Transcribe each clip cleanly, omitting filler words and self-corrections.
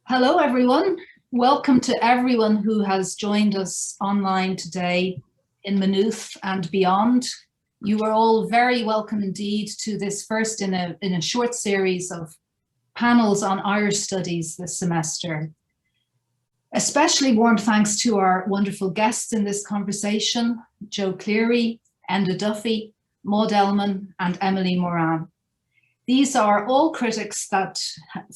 Hello, everyone. Welcome to everyone who has joined us online today in Maynooth and beyond. You are all very welcome indeed to this first in a short series of panels on Irish studies this semester. Especially warm thanks to our wonderful guests in this conversation, Joe Cleary, Enda Duffy, Maud Ellmann, and Emilie Moran. These are all critics that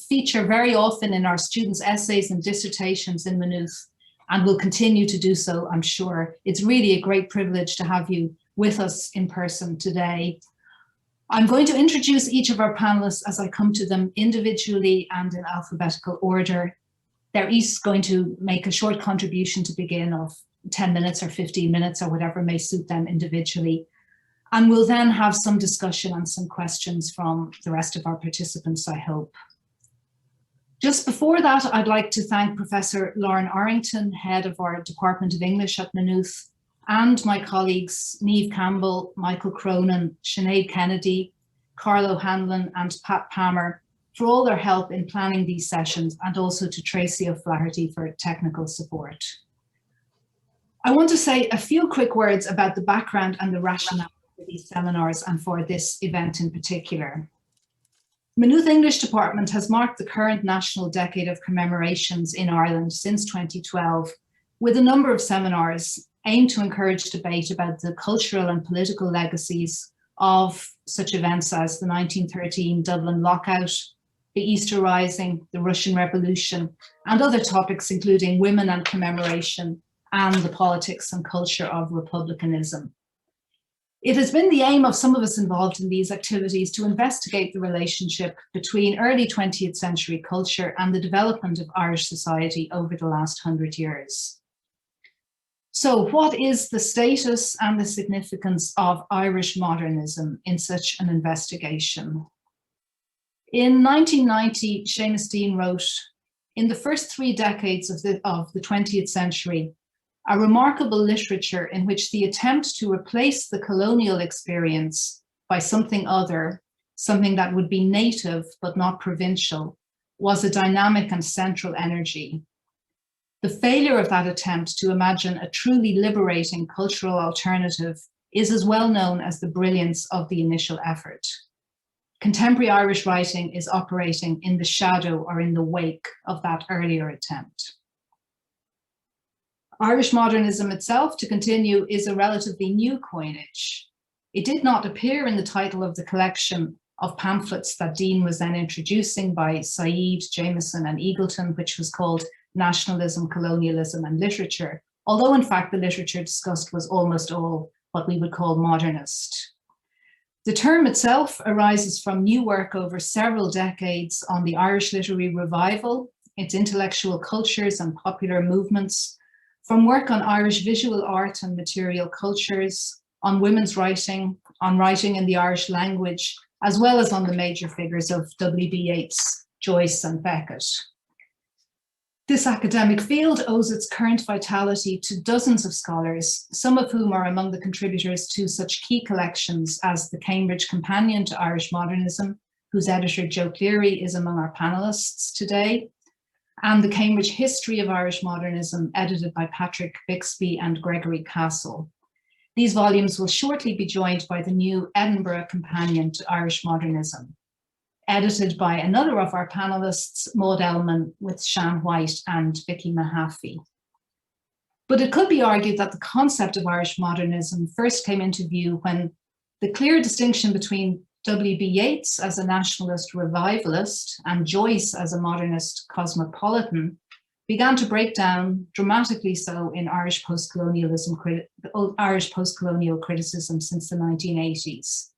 feature very often in our students' essays and dissertations in Maynooth, and will continue to do so, I'm sure. It's really a great privilege to have you with us in person today. I'm going to introduce each of our panelists as I come to them individually and in alphabetical order. They're each going to make a short contribution to begin of 10 minutes or 15 minutes or whatever may suit them individually. And we'll then have some discussion and some questions from the rest of our participants, I hope. Just before that, I'd like to thank Professor Lauren Arrington, head of our Department of English at Maynooth, and my colleagues Niamh Campbell, Michael Cronin, Sinead Kennedy, Carlo Hanlon, and Pat Palmer for all their help in planning these sessions, and also to Tracy O'Flaherty for technical support. I want to say a few quick words about the background and the rationale for these seminars and for this event in particular. Maynooth English Department has marked the current National Decade of Commemorations in Ireland since 2012 with a number of seminars aimed to encourage debate about the cultural and political legacies of such events as the 1913 Dublin lockout, the Easter Rising, the Russian Revolution, and other topics including women and commemoration and the politics and culture of republicanism. It has been the aim of some of us involved in these activities to investigate the relationship between early 20th century culture and the development of Irish society over the last 100 years. So what is the status and the significance of Irish modernism in such an investigation? In 1990, Seamus Dean wrote, "In the first 3 decades of the 20th century, a remarkable literature in which the attempt to replace the colonial experience by something other, something that would be native but not provincial, was a dynamic and central energy. The failure of that attempt to imagine a truly liberating cultural alternative is as well known as the brilliance of the initial effort. Contemporary Irish writing is operating in the shadow or in the wake of that earlier attempt." Irish modernism itself, to continue, is a relatively new coinage. It did not appear in the title of the collection of pamphlets that Dean was then introducing by Said, Jameson, and Eagleton, which was called Nationalism, Colonialism, and Literature, although in fact the literature discussed was almost all what we would call modernist. The term itself arises from new work over several decades on the Irish literary revival, its intellectual cultures and popular movements, from work on Irish visual art and material cultures, on women's writing, on writing in the Irish language, as well as on the major figures of W.B. Yeats, Joyce, and Beckett. This academic field owes its current vitality to dozens of scholars, some of whom are among the contributors to such key collections as the Cambridge Companion to Irish Modernism, whose editor Joe Cleary is among our panelists today, and the Cambridge History of Irish Modernism, edited by Patrick Bixby and Gregory Castle. These volumes will shortly be joined by the new Edinburgh Companion to Irish Modernism, edited by another of our panelists, Maud Ellmann, with Shan White and Vicky Mahaffey. But it could be argued that the concept of Irish modernism first came into view when the clear distinction between W.B. Yeats as a nationalist revivalist and Joyce as a modernist cosmopolitan began to break down, dramatically so, in Irish postcolonial criticism since the 1980s.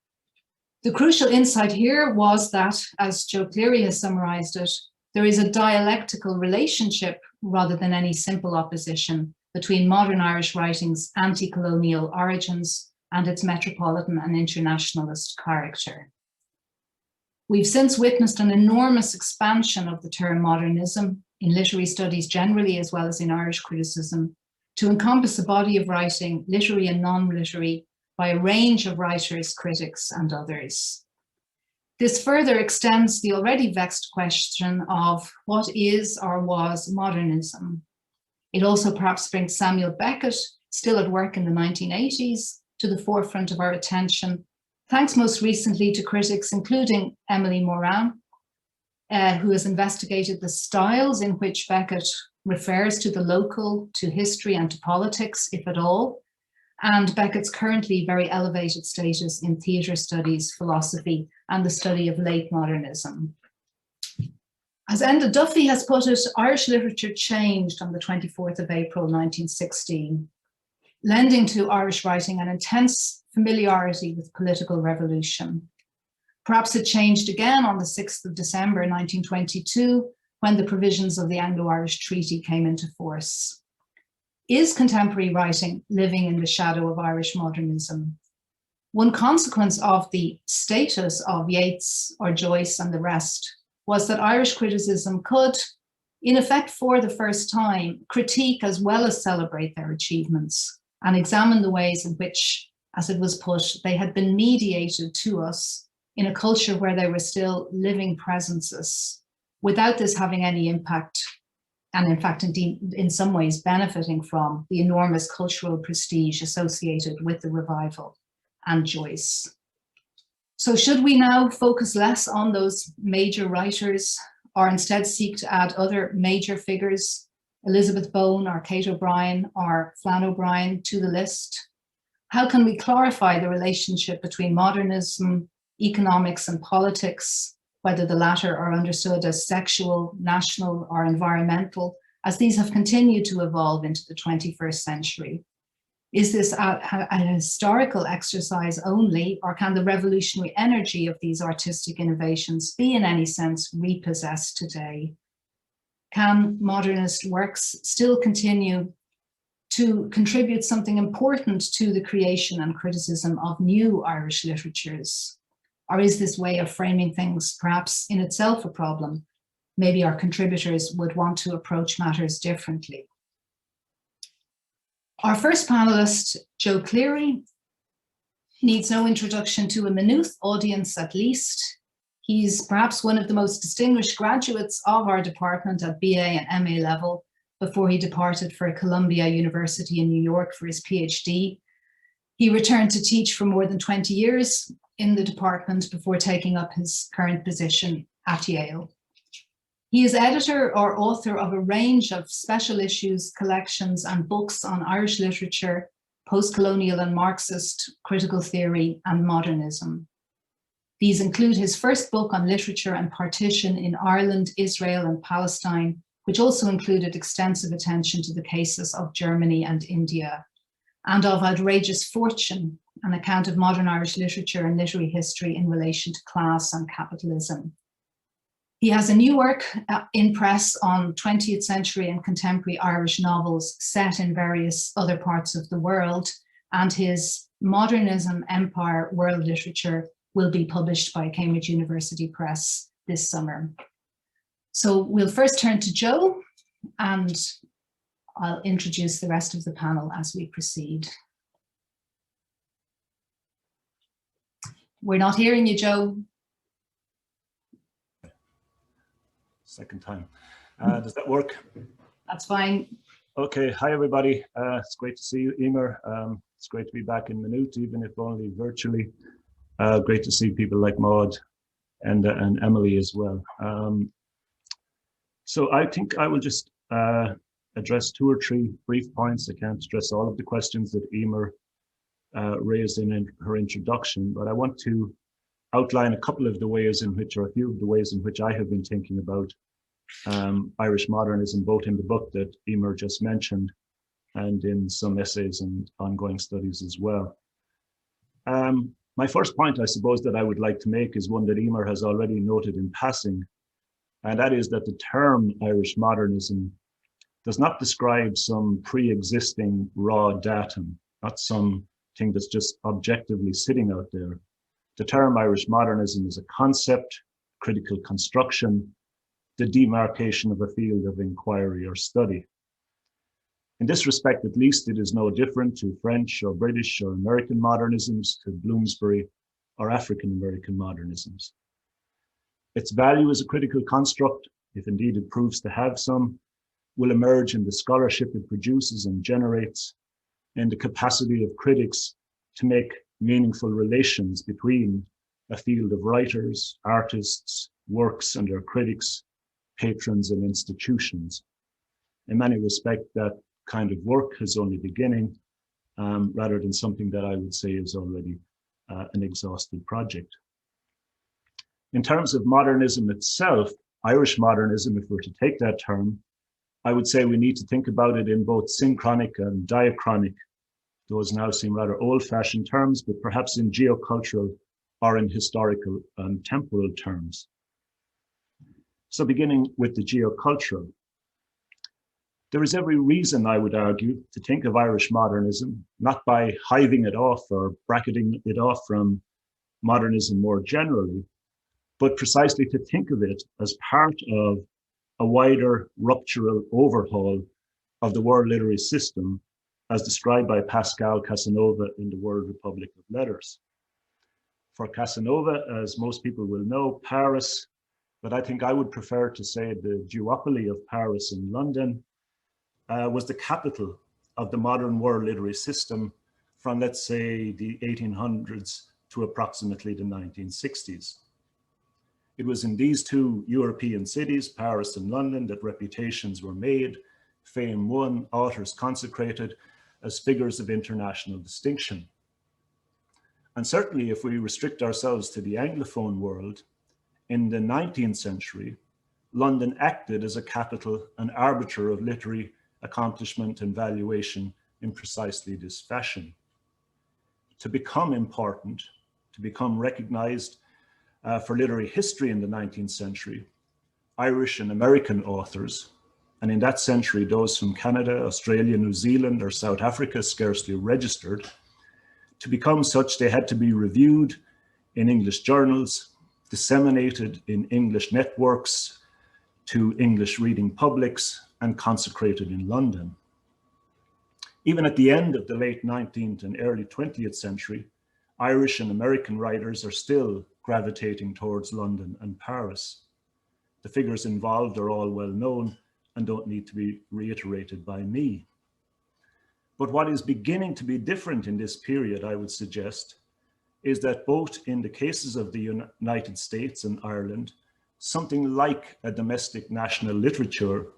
The crucial insight here was that, as Joe Cleary has summarized it, there is a dialectical relationship rather than any simple opposition between modern Irish writing's anti-colonial origins and its metropolitan and internationalist character. We've since witnessed an enormous expansion of the term modernism in literary studies generally, as well as in Irish criticism, to encompass a body of writing, literary and non-literary, by a range of writers, critics, and others. This further extends the already vexed question of what is or was modernism. It also perhaps brings Samuel Beckett, still at work in the 1980s, to the forefront of our attention, thanks most recently to critics including Emilie Moran, who has investigated the styles in which Beckett refers to the local, to history and to politics, if at all, and Beckett's currently very elevated status in theatre studies, philosophy, and the study of late modernism. As Enda Duffy has put it, Irish literature changed on the 24th of April, 1916, lending to Irish writing an intense familiarity with political revolution. Perhaps it changed again on the 6th of December, 1922, when the provisions of the Anglo-Irish Treaty came into force. Is contemporary writing living in the shadow of Irish modernism? One consequence of the status of Yeats or Joyce and the rest was that Irish criticism could, in effect for the first time, critique as well as celebrate their achievements and examine the ways in which, as it was put, they had been mediated to us in a culture where they were still living presences, without this having any impact, and in fact, indeed, in some ways benefiting from the enormous cultural prestige associated with the revival and Joyce. So should we now focus less on those major writers, or instead seek to add other major figures, Elizabeth Bone or Kate O'Brien or Flann O'Brien, to the list? How can we clarify the relationship between modernism, economics and politics, whether the latter are understood as sexual, national or environmental, as these have continued to evolve into the 21st century? Is this a historical exercise only, or can the revolutionary energy of these artistic innovations be in any sense repossessed today? Can modernist works still continue to contribute something important to the creation and criticism of new Irish literatures? Or is this way of framing things perhaps in itself a problem? Maybe our contributors would want to approach matters differently. Our first panelist, Joe Cleary, needs no introduction to a Maynooth audience at least. He's perhaps one of the most distinguished graduates of our department at BA and MA level before he departed for Columbia University in New York for his PhD. He returned to teach for more than 20 years in the department before taking up his current position at Yale. He is editor or author of a range of special issues, collections, and books on Irish literature, postcolonial and Marxist critical theory, and modernism. These include his first book on literature and partition in Ireland, Israel, and Palestine, which also included extensive attention to the cases of Germany and India, and of Outrageous Fortune, an account of modern Irish literature and literary history in relation to class and capitalism. He has a new work in press on 20th century and contemporary Irish novels set in various other parts of the world, and his Modernism, Empire, World Literature will be published by Cambridge University Press this summer. So we'll first turn to Joe, and I'll introduce the rest of the panel as we proceed. We're not hearing you, Joe. Second time. Does that work? That's fine. Okay, hi everybody. It's great to see you, Emer. It's great to be back in Maynooth, even if only virtually. Great to see people like Maud and Emilie as well. So I think I will just address 2 or 3 brief points. I can't address all of the questions that Emer raised in her introduction, but I want to outline a couple of the ways in which, or a few of the ways in which I have been thinking about Irish modernism, both in the book that Emer just mentioned and in some essays and ongoing studies as well. My first point, I suppose, that I would like to make is one that Emer has already noted in passing, and that is that the term Irish modernism does not describe some pre-existing raw datum, not something that's just objectively sitting out there. The term Irish modernism is a concept, critical construction, the demarcation of a field of inquiry or study. In this respect, at least, it is no different to French or British or American modernisms, to Bloomsbury or African American modernisms. Its value as a critical construct, if indeed it proves to have some, will emerge in the scholarship it produces and generates, in the capacity of critics to make meaningful relations between a field of writers, artists, works and their critics, patrons and institutions. In many respects, that kind of work is only beginning, rather than something that I would say is already an exhausted project. In terms of modernism itself, Irish modernism, if we're to take that term, I would say we need to think about it in both synchronic and diachronic. Those now seem rather old-fashioned terms, but perhaps in geocultural or in historical and temporal terms. So beginning with the geocultural, there is every reason, I would argue, to think of Irish modernism, not by hiving it off or bracketing it off from modernism more generally, but precisely to think of it as part of a wider ruptural overhaul of the world literary system as described by Pascal Casanova in the World Republic of Letters. For Casanova, as most people will know, Paris, but I think I would prefer to say the duopoly of Paris and London, was the capital of the modern world literary system from, let's say, the 1800s to approximately the 1960s. It was in these two European cities, Paris and London, that reputations were made, fame won, authors consecrated as figures of international distinction. And certainly if we restrict ourselves to the Anglophone world, in the 19th century, London acted as a capital and arbiter of literary accomplishment and valuation in precisely this fashion. To become important, to become recognized for literary history in the 19th century, Irish and American authors, and in that century those from Canada, Australia, New Zealand or South Africa scarcely registered, to become such they had to be reviewed in English journals, disseminated in English networks to English reading publics, and consecrated in London. Even at the end of the late 19th and early 20th century, Irish and American writers are still gravitating towards London and Paris. The figures involved are all well known and don't need to be reiterated by me. But what is beginning to be different in this period, I would suggest, is that both in the cases of the United States and Ireland, something like a domestic national literature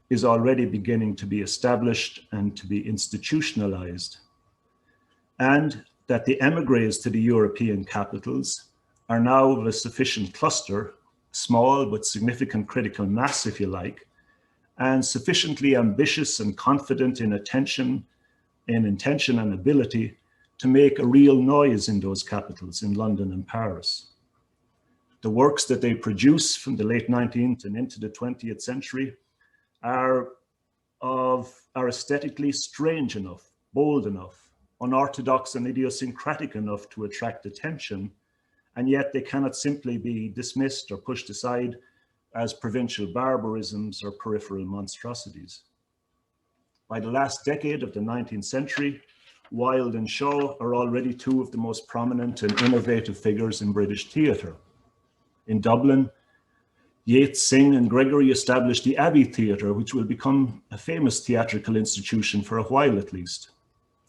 is already beginning to be established and to be institutionalized. And that the emigres to the European capitals are now of a sufficient cluster, small but significant critical mass, if you like, and sufficiently ambitious and confident in intention and ability to make a real noise in those capitals, in London and Paris. The works that they produce from the late 19th and into the 20th century are aesthetically strange enough, bold enough, unorthodox and idiosyncratic enough to attract attention, and yet they cannot simply be dismissed or pushed aside as provincial barbarisms or peripheral monstrosities. By the last decade of the 19th century, Wilde and Shaw are already two of the most prominent and innovative figures in British theatre. In Dublin, Yeats, Synge and Gregory established the Abbey Theatre, which will become a famous theatrical institution for a while at least.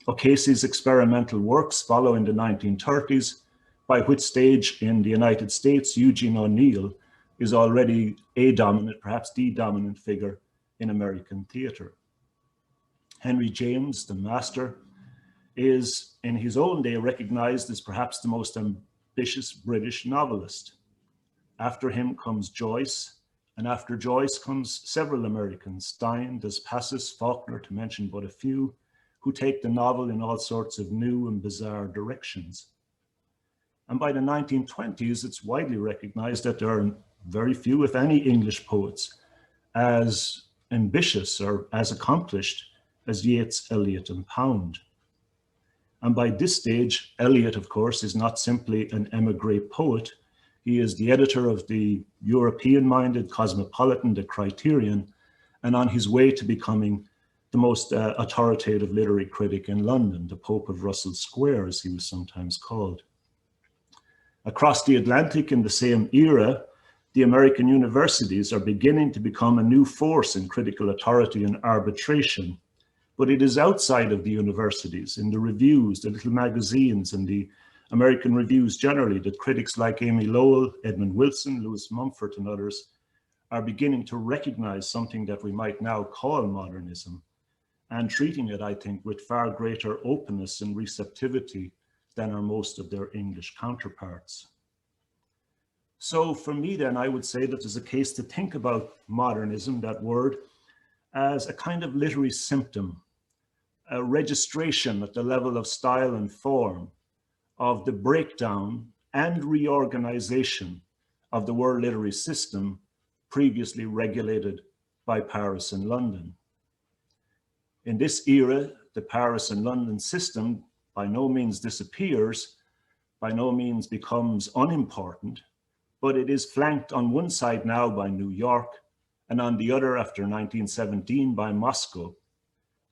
O'Casey's experimental works follow in the 1930s, by which stage in the United States, Eugene O'Neill is already a dominant, perhaps the dominant figure in American theatre. Henry James, the master, is in his own day recognized as perhaps the most ambitious British novelist. After him comes Joyce, and after Joyce comes several Americans, Stein, Des Passes, Faulkner, to mention but a few, who take the novel in all sorts of new and bizarre directions. And by the 1920s, it's widely recognized that there are very few, if any, English poets as ambitious or as accomplished as Yeats, Eliot, and Pound. And by this stage, Eliot, of course, is not simply an emigre poet. He is the editor of the European-minded Cosmopolitan, the Criterion, and on his way to becoming the most authoritative literary critic in London, the Pope of Russell Square, as he was sometimes called. Across the Atlantic in the same era, the American universities are beginning to become a new force in critical authority and arbitration. But it is outside of the universities, in the reviews, the little magazines, and the American reviews generally, that critics like Amy Lowell, Edmund Wilson, Lewis Mumford, and others are beginning to recognize something that we might now call modernism, and treating it, I think, with far greater openness and receptivity than are most of their English counterparts. So for me then, I would say that there's a case to think about modernism, that word, as a kind of literary symptom, a registration at the level of style and form of the breakdown and reorganization of the world literary system previously regulated by Paris and London. In this era, the Paris and London system by no means disappears, by no means becomes unimportant, but it is flanked on one side now by New York, and on the other after 1917 by Moscow.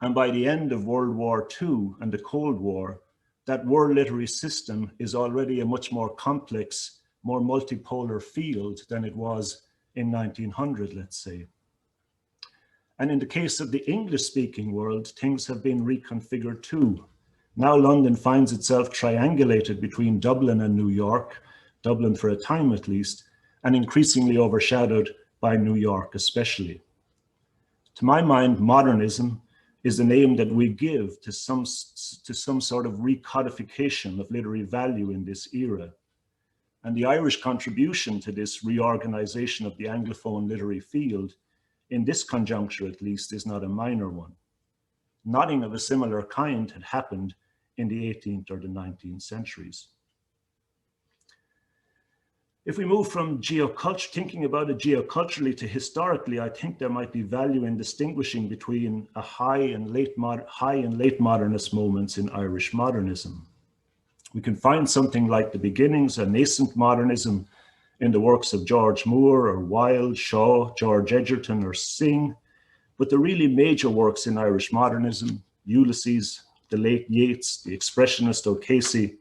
And by the end of World War II and the Cold War, that world literary system is already a much more complex, more multipolar field than it was in 1900, let's say. And in the case of the English-speaking world, things have been reconfigured too. Now London finds itself triangulated between Dublin and New York, Dublin for a time at least, and increasingly overshadowed by New York especially. To my mind, modernism is the name that we give to some sort of recodification of literary value in this era. And the Irish contribution to this reorganization of the Anglophone literary field, in this conjuncture at least, is not a minor one. Nothing of a similar kind had happened in the 18th or the 19th centuries. If we move from geoculture, thinking about it geoculturally to historically, I think there might be value in distinguishing between a high and late modernist moments in Irish modernism. We can find something like the beginnings, a nascent modernism in the works of George Moore or Wilde, Shaw, George Egerton or Synge, but the really major works in Irish modernism, Ulysses, the late Yeats, the expressionist O'Casey,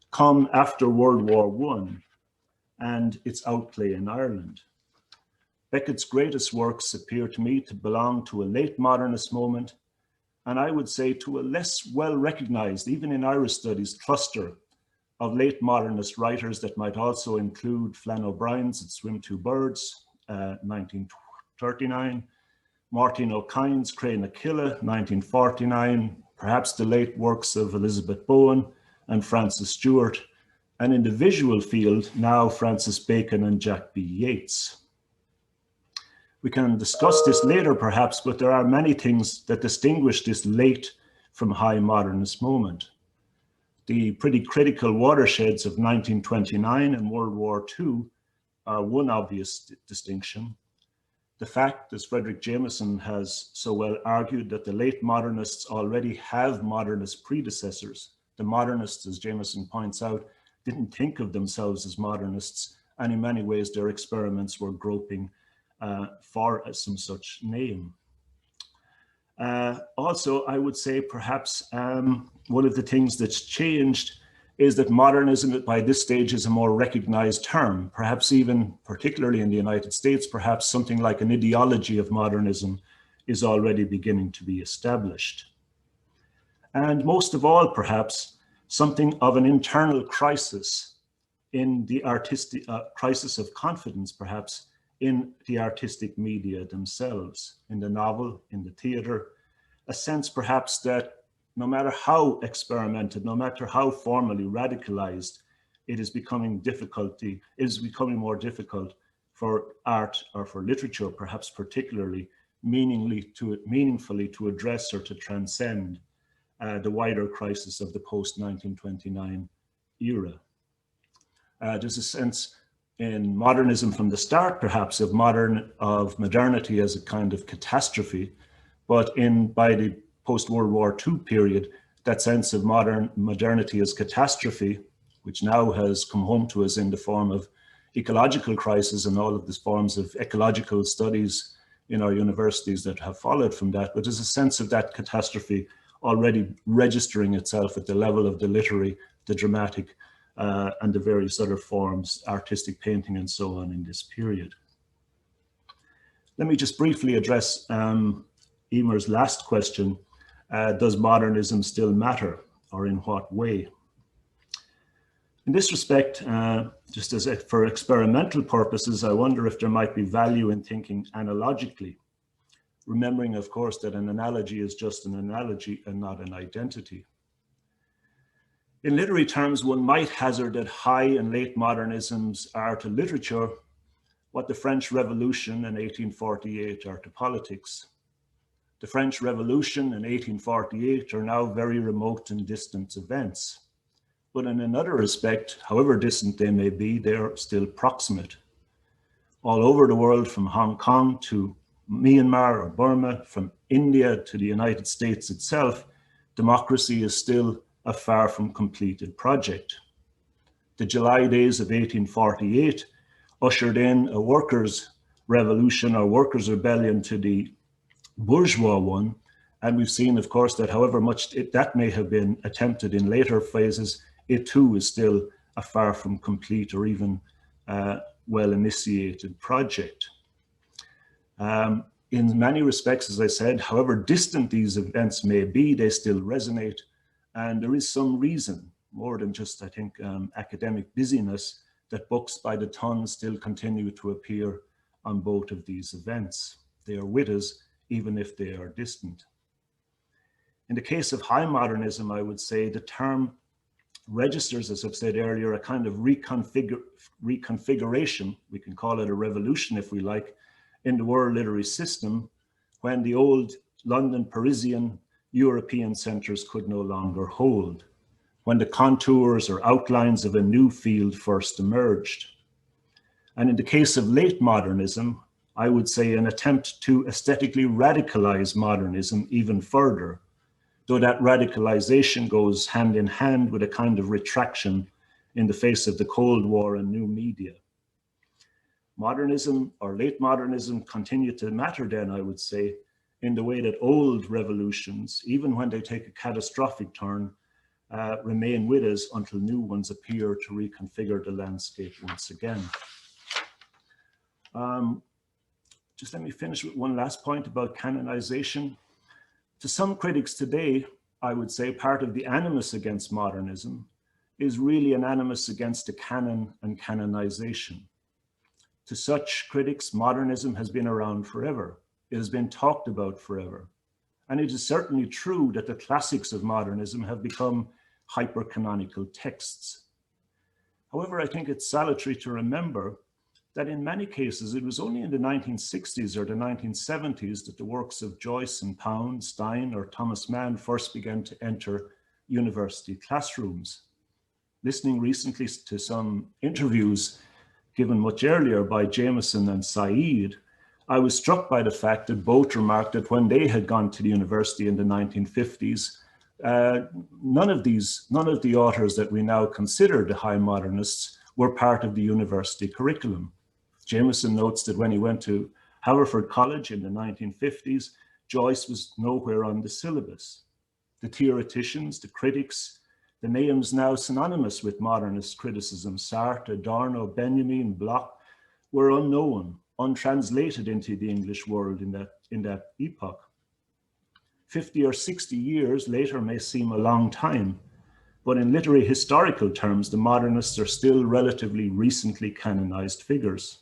come after World War I and its outplay in Ireland. Beckett's greatest works appear to me to belong to a late modernist moment, and I would say to a less well-recognized, even in Irish studies, cluster of late modernist writers that might also include Flann O'Brien's It Swim Two Birds, 1939, Martin O'Kine's Crane Aquila, 1949, perhaps the late works of Elizabeth Bowen and Frances Stewart, and in the visual field, now Francis Bacon and Jack B. Yeats. We can discuss this later perhaps, but there are many things that distinguish this late from high modernist moment. The pretty critical watersheds of 1929 and World War II are one obvious distinction. The fact, as Frederick Jameson has so well argued, that the late modernists already have modernist predecessors. The modernists, as Jameson points out, didn't think of themselves as modernists, and in many ways their experiments were groping for some such name. Also, I would say perhaps one of the things that's changed is that modernism by this stage is a more recognized term, perhaps even particularly in the United States, perhaps something like an ideology of modernism is already beginning to be established. And most of all, perhaps, something of an internal crisis in the artistic, crisis of confidence, perhaps, in the artistic media themselves, in the novel, in the theater, a sense perhaps that no matter how experimented, no matter how formally radicalized, it is becoming more difficult for art or for literature, perhaps particularly meaningfully to address or to transcend the wider crisis of the post-1929 era. There's a sense in modernism from the start, perhaps, of modernity as a kind of catastrophe, but by the post-World War II period, that sense of modernity as catastrophe, which now has come home to us in the form of ecological crisis and all of these forms of ecological studies in our universities that have followed from that, but there's a sense of that catastrophe already registering itself at the level of the literary, the dramatic, and the various other forms, artistic painting and so on in this period. Let me just briefly address Emer's last question. Does modernism still matter, or in what way? In this respect, just as for experimental purposes, I wonder if there might be value in thinking analogically, remembering, of course, that an analogy is just an analogy and not an identity. In literary terms, one might hazard that high and late modernisms are to literature what the French Revolution in 1848 are to politics. The French Revolution in 1848 are now very remote and distant events. But in another respect, however distant they may be, they are still proximate. All over the world, from Hong Kong to Myanmar or Burma, from India to the United States itself, democracy is still a far from completed project. The July days of 1848 ushered in a workers' revolution or workers' rebellion to the bourgeois one. And we've seen, of course, that however much that may have been attempted in later phases, it too is still a far from complete or even well-initiated project. In many respects, as I said, however distant these events may be, they still resonate. And there is some reason, more than just, I think, academic busyness, that books by the ton still continue to appear on both of these events. They are with us, even if they are distant. In the case of high modernism, I would say the term registers, as I've said earlier, a kind of reconfiguration, we can call it a revolution if we like, in the world literary system, when the old London, Parisian, European centres could no longer hold, when the contours or outlines of a new field first emerged. And in the case of late modernism, I would say an attempt to aesthetically radicalize modernism even further, though that radicalization goes hand in hand with a kind of retraction in the face of the Cold War and new media. Modernism or late modernism continue to matter then, I would say, in the way that old revolutions, even when they take a catastrophic turn, remain with us until new ones appear to reconfigure the landscape once again. Just let me finish with one last point about canonization. To some critics today, I would say part of the animus against modernism is really an animus against the canon and canonization. To such critics, modernism has been around forever. It has been talked about forever. And it is certainly true that the classics of modernism have become hypercanonical texts. However, I think it's salutary to remember that in many cases, it was only in the 1960s or the 1970s that the works of Joyce and Pound, Stein, or Thomas Mann first began to enter university classrooms. Listening recently to some interviews given much earlier by Jameson and Said, I was struck by the fact that both remarked that when they had gone to the university in the 1950s, none of the authors that we now consider the high modernists were part of the university curriculum. Jameson notes that when he went to Haverford College in the 1950s, Joyce was nowhere on the syllabus. The theoreticians, the critics, the names now synonymous with modernist criticism, Sartre, Adorno, Benjamin, Bloch, were unknown, untranslated into the English world in that epoch. 50 or 60 years later may seem a long time, but in literary historical terms, the modernists are still relatively recently canonized figures.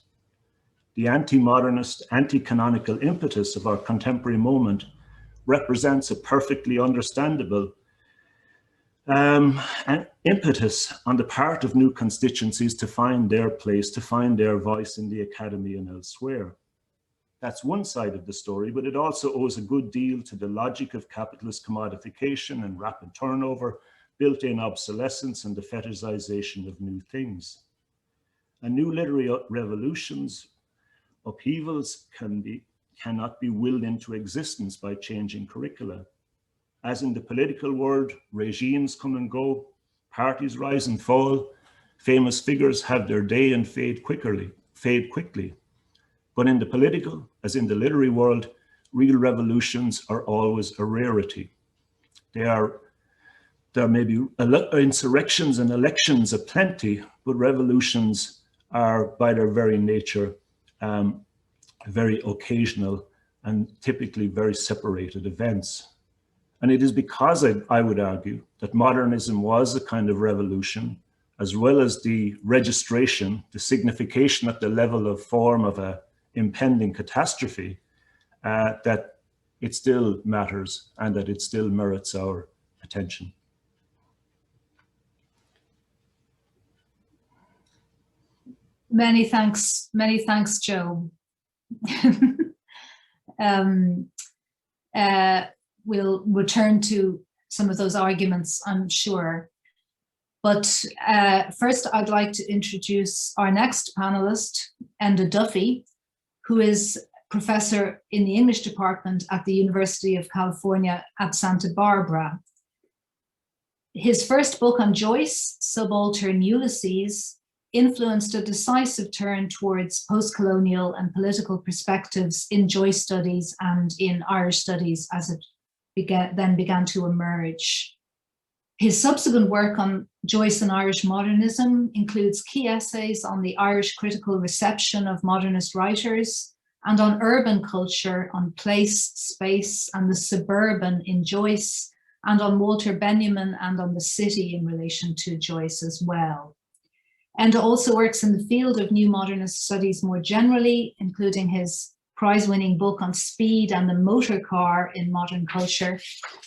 The anti-modernist, anti-canonical impetus of our contemporary moment represents a perfectly understandable impetus on the part of new constituencies to find their place, to find their voice in the academy and elsewhere. That's one side of the story, but it also owes a good deal to the logic of capitalist commodification and rapid turnover, built-in obsolescence, and the fetishization of new things. And new literary revolutions, upheavals cannot be willed into existence by changing curricula. As in the political world, regimes come and go, parties rise and fall, famous figures have their day and fade quickly. But in the political, as in the literary world, real revolutions are always a rarity. They are there may be insurrections and elections aplenty, but revolutions are by their very nature very occasional and typically very separated events. And it is because I would argue that modernism was a kind of revolution, as well as the registration, the signification at the level of form of an impending catastrophe, that it still matters and that it still merits our attention. Many thanks, Joe. We'll return to some of those arguments, I'm sure. But first, I'd like to introduce our next panelist, Enda Duffy, who is professor in the English department at the University of California at Santa Barbara. His first book on Joyce, Subaltern Ulysses, influenced a decisive turn towards postcolonial and political perspectives in Joyce studies and in Irish studies as it then began to emerge. His subsequent work on Joyce and Irish modernism includes key essays on the Irish critical reception of modernist writers and on urban culture, on place, space, and the suburban in Joyce, and on Walter Benjamin and on the city in relation to Joyce as well. Enda also works in the field of new modernist studies more generally, including his prize-winning book on speed and the motor car in modern culture,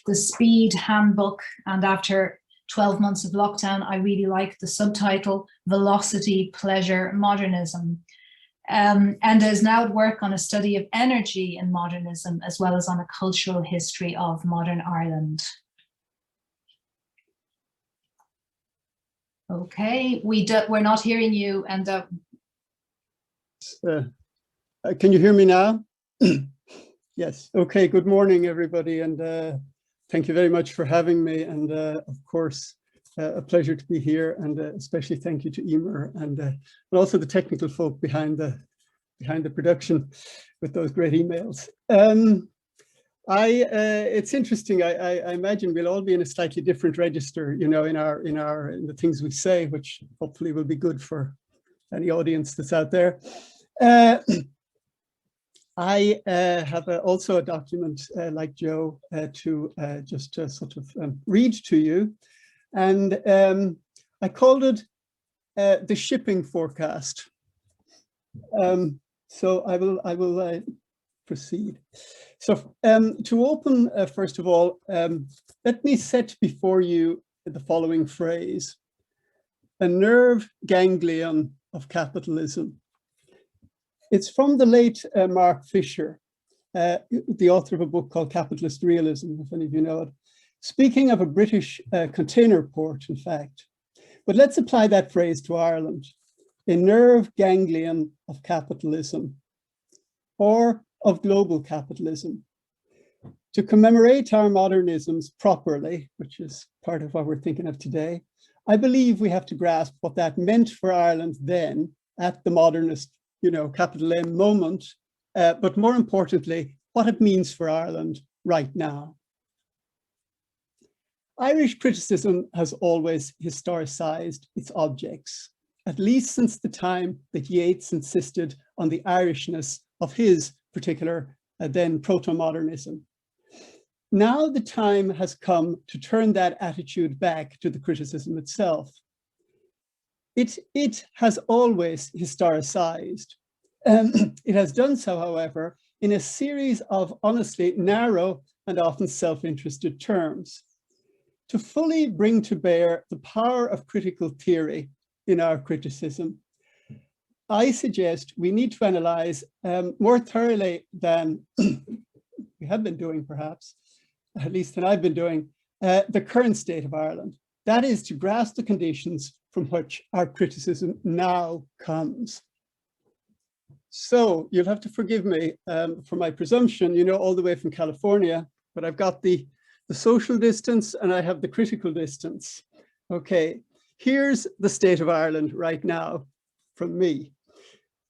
The Speed Handbook, and after 12 months of lockdown, I really like the subtitle, Velocity, Pleasure, Modernism. Enda is now at work on a study of energy in modernism, as well as on a cultural history of modern Ireland. Okay, we're not hearing you, Enda. Can you hear me now? Yes. Okay. Good morning, everybody, and thank you very much for having me. And of course, a pleasure to be here. And especially thank you to Emer and also the technical folk behind the production with those great emails. It's interesting. I imagine we'll all be in a slightly different register, you know, in the things we say, which hopefully will be good for any audience that's out there. I have also a document like Joe to just sort of read to you, and I called it the shipping forecast. So I will proceed. So to open, first of all, let me set before you the following phrase: a nerve ganglion of capitalism. It's from the late Mark Fisher, the author of a book called Capitalist Realism, if any of you know it, speaking of a British container port, in fact. But let's apply that phrase to Ireland: a nerve ganglion of capitalism, or of global capitalism. To commemorate our modernisms properly, which is part of what we're thinking of today, I believe we have to grasp what that meant for Ireland then, at the modernist, you know, capital M moment, but more importantly, what it means for Ireland right now. Irish criticism has always historicized its objects, at least since the time that Yeats insisted on the Irishness of his particular then proto-modernism. Now the time has come to turn that attitude back to the criticism itself. It has always historicized. It has done so, however, in a series of honestly narrow and often self-interested terms. To fully bring to bear the power of critical theory in our criticism, I suggest we need to analyze more thoroughly than we have been doing, perhaps, at least than I've been doing, the current state of Ireland. That is, to grasp the conditions from which our criticism now comes. So you'll have to forgive me for my presumption, you know, all the way from California, but I've got the social distance and I have the critical distance. Okay, here's the state of Ireland right now from me.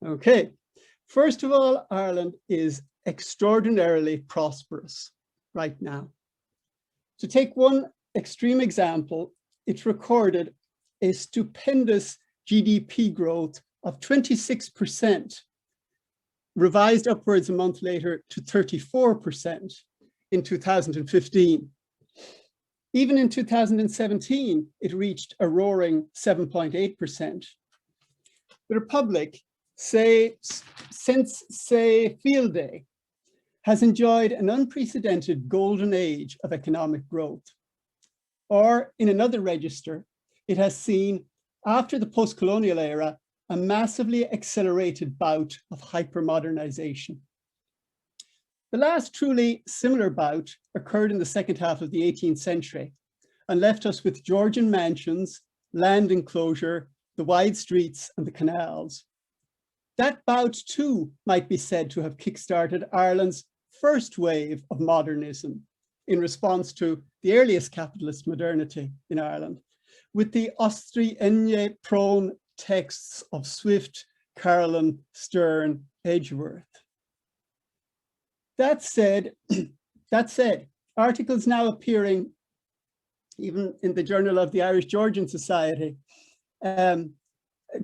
Okay, first of all, Ireland is extraordinarily prosperous right now. To take one extreme example, it recorded a stupendous GDP growth of 26%, revised upwards a month later to 34% in 2015. Even in 2017, it reached a roaring 7.8%. The Republic, since Field Day, has enjoyed an unprecedented golden age of economic growth. Or in another register, it has seen, after the postcolonial era, a massively accelerated bout of hypermodernization. The last truly similar bout occurred in the second half of the 18th century and left us with Georgian mansions, land enclosure, the wide streets and the canals. That bout too might be said to have kickstarted Ireland's first wave of modernism in response to the earliest capitalist modernity in Ireland, with the Austrienne-prone texts of Swift, Carlin, Sterne, Edgeworth. That said, articles now appearing even in the Journal of the Irish Georgian Society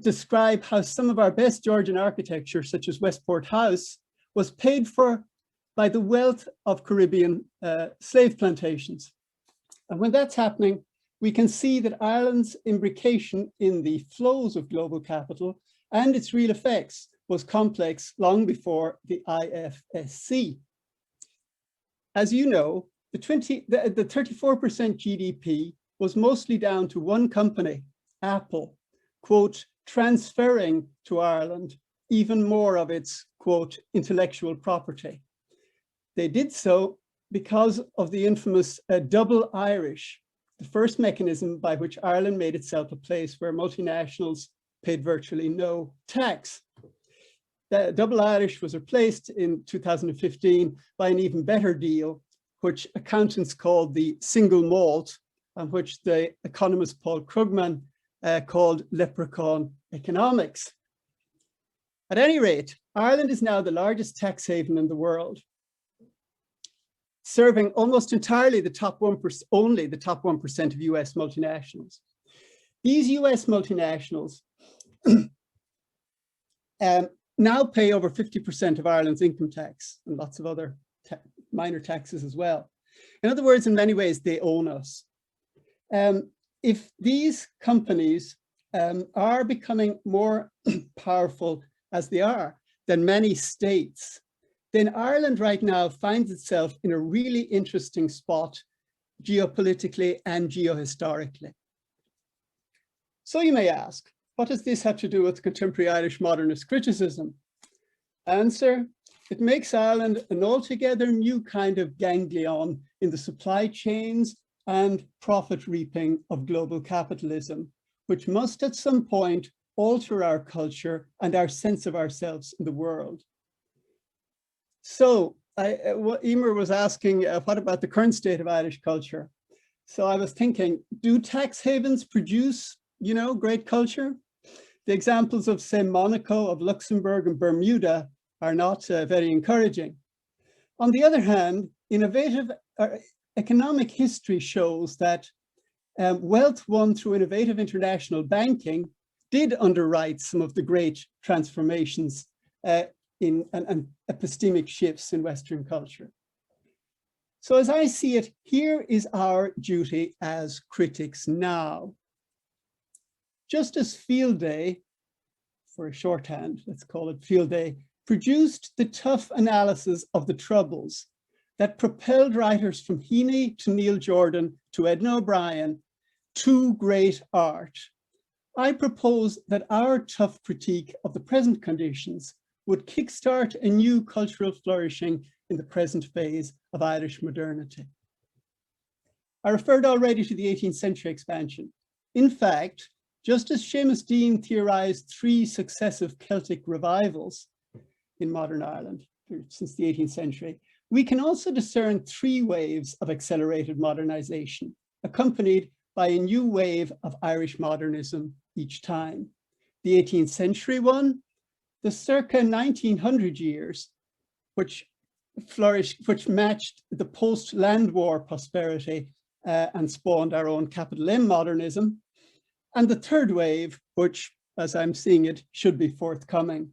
describe how some of our best Georgian architecture, such as Westport House, was paid for by the wealth of Caribbean slave plantations. And when that's happening, we can see that Ireland's imbrication in the flows of global capital and its real effects was complex long before the IFSC. As you know, the 34% GDP was mostly down to one company, Apple, quote, transferring to Ireland even more of its, quote, intellectual property. They did so because of the infamous double Irish, the first mechanism by which Ireland made itself a place where multinationals paid virtually no tax. The double Irish was replaced in 2015 by an even better deal, which accountants called the single malt, and which the economist Paul Krugman called leprechaun economics. At any rate, Ireland is now the largest tax haven in the world, serving almost entirely the top 1%, only the top 1% of US multinationals. These US multinationals now pay over 50% of Ireland's income tax and lots of other minor taxes as well. In other words, in many ways, they own us. If these companies are becoming more powerful as they are than many states, then Ireland right now finds itself in a really interesting spot geopolitically and geohistorically. So you may ask, what does this have to do with contemporary Irish modernist criticism? Answer, it makes Ireland an altogether new kind of ganglion in the supply chains and profit reaping of global capitalism, which must at some point alter our culture and our sense of ourselves in the world. So Emer was asking, what about the current state of Irish culture? So I was thinking, do tax havens produce, great culture? The examples of, say, Monaco, of Luxembourg and Bermuda are not very encouraging. On the other hand, economic history shows that wealth won through innovative international banking did underwrite some of the great transformations and epistemic shifts in Western culture. So as I see it, here is our duty as critics now. Just as Field Day, for a shorthand, let's call it Field Day, produced the tough analysis of the Troubles that propelled writers from Heaney to Neil Jordan to Edna O'Brien to great art, I propose that our tough critique of the present conditions would kickstart a new cultural flourishing in the present phase of Irish modernity. I referred already to the 18th century expansion. In fact, just as Seamus Dean theorized 3 successive Celtic revivals in modern Ireland since the 18th century, we can also discern 3 waves of accelerated modernization, accompanied by a new wave of Irish modernism each time. The 18th century one, the circa 1900 years, which flourished, which matched the post-land war prosperity and spawned our own capital M modernism. And the third wave, which, as I'm seeing it, should be forthcoming.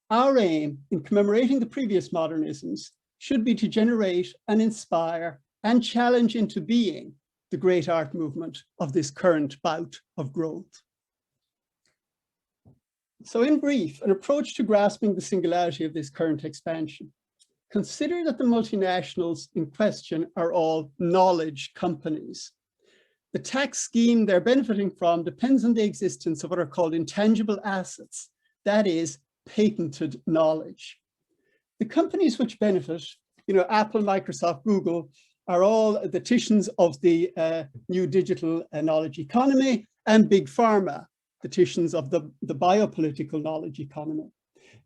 Our aim in commemorating the previous modernisms should be to generate and inspire and challenge into being the great art movement of this current bout of growth. So in brief, an approach to grasping the singularity of this current expansion. Consider that the multinationals in question are all knowledge companies. The tax scheme they're benefiting from depends on the existence of what are called intangible assets, that is, patented knowledge. The companies which benefit, Apple, Microsoft, Google, are all the titians of the new digital knowledge economy, and Big Pharma, the titians of the biopolitical knowledge economy.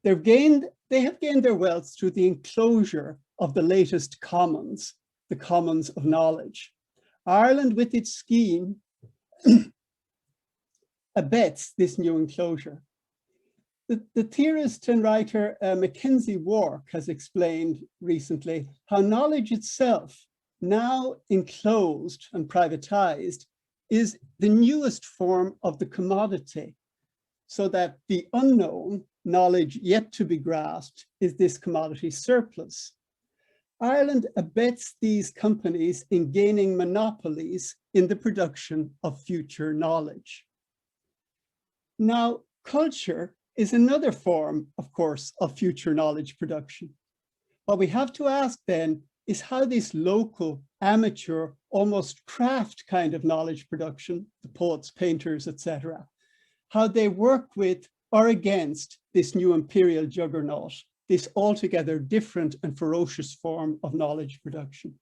They have gained their wealth through the enclosure of the latest commons, the commons of knowledge. Ireland, with its scheme, abets this new enclosure. The theorist and writer Mackenzie Wark has explained recently how knowledge itself, now enclosed and privatized, is the newest form of the commodity, so that the unknown knowledge yet to be grasped is this commodity surplus. Ireland abets these companies in gaining monopolies in the production of future knowledge. Now, culture is another form, of course, of future knowledge production. What we have to ask then is how this local, amateur, almost craft kind of knowledge production, the poets, painters, etc., how they work with or against this new imperial juggernaut, this altogether different and ferocious form of knowledge production.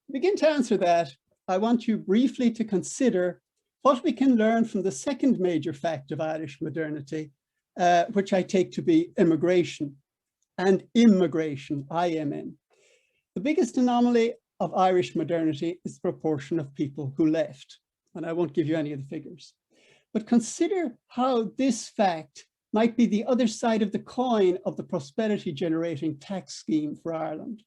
To begin to answer that, I want you briefly to consider what we can learn from the second major fact of Irish modernity, which I take to be immigration and immigration, IMN. The biggest anomaly of Irish modernity is the proportion of people who left, and I won't give you any of the figures. But consider how this fact might be the other side of the coin of the prosperity generating tax scheme for Ireland.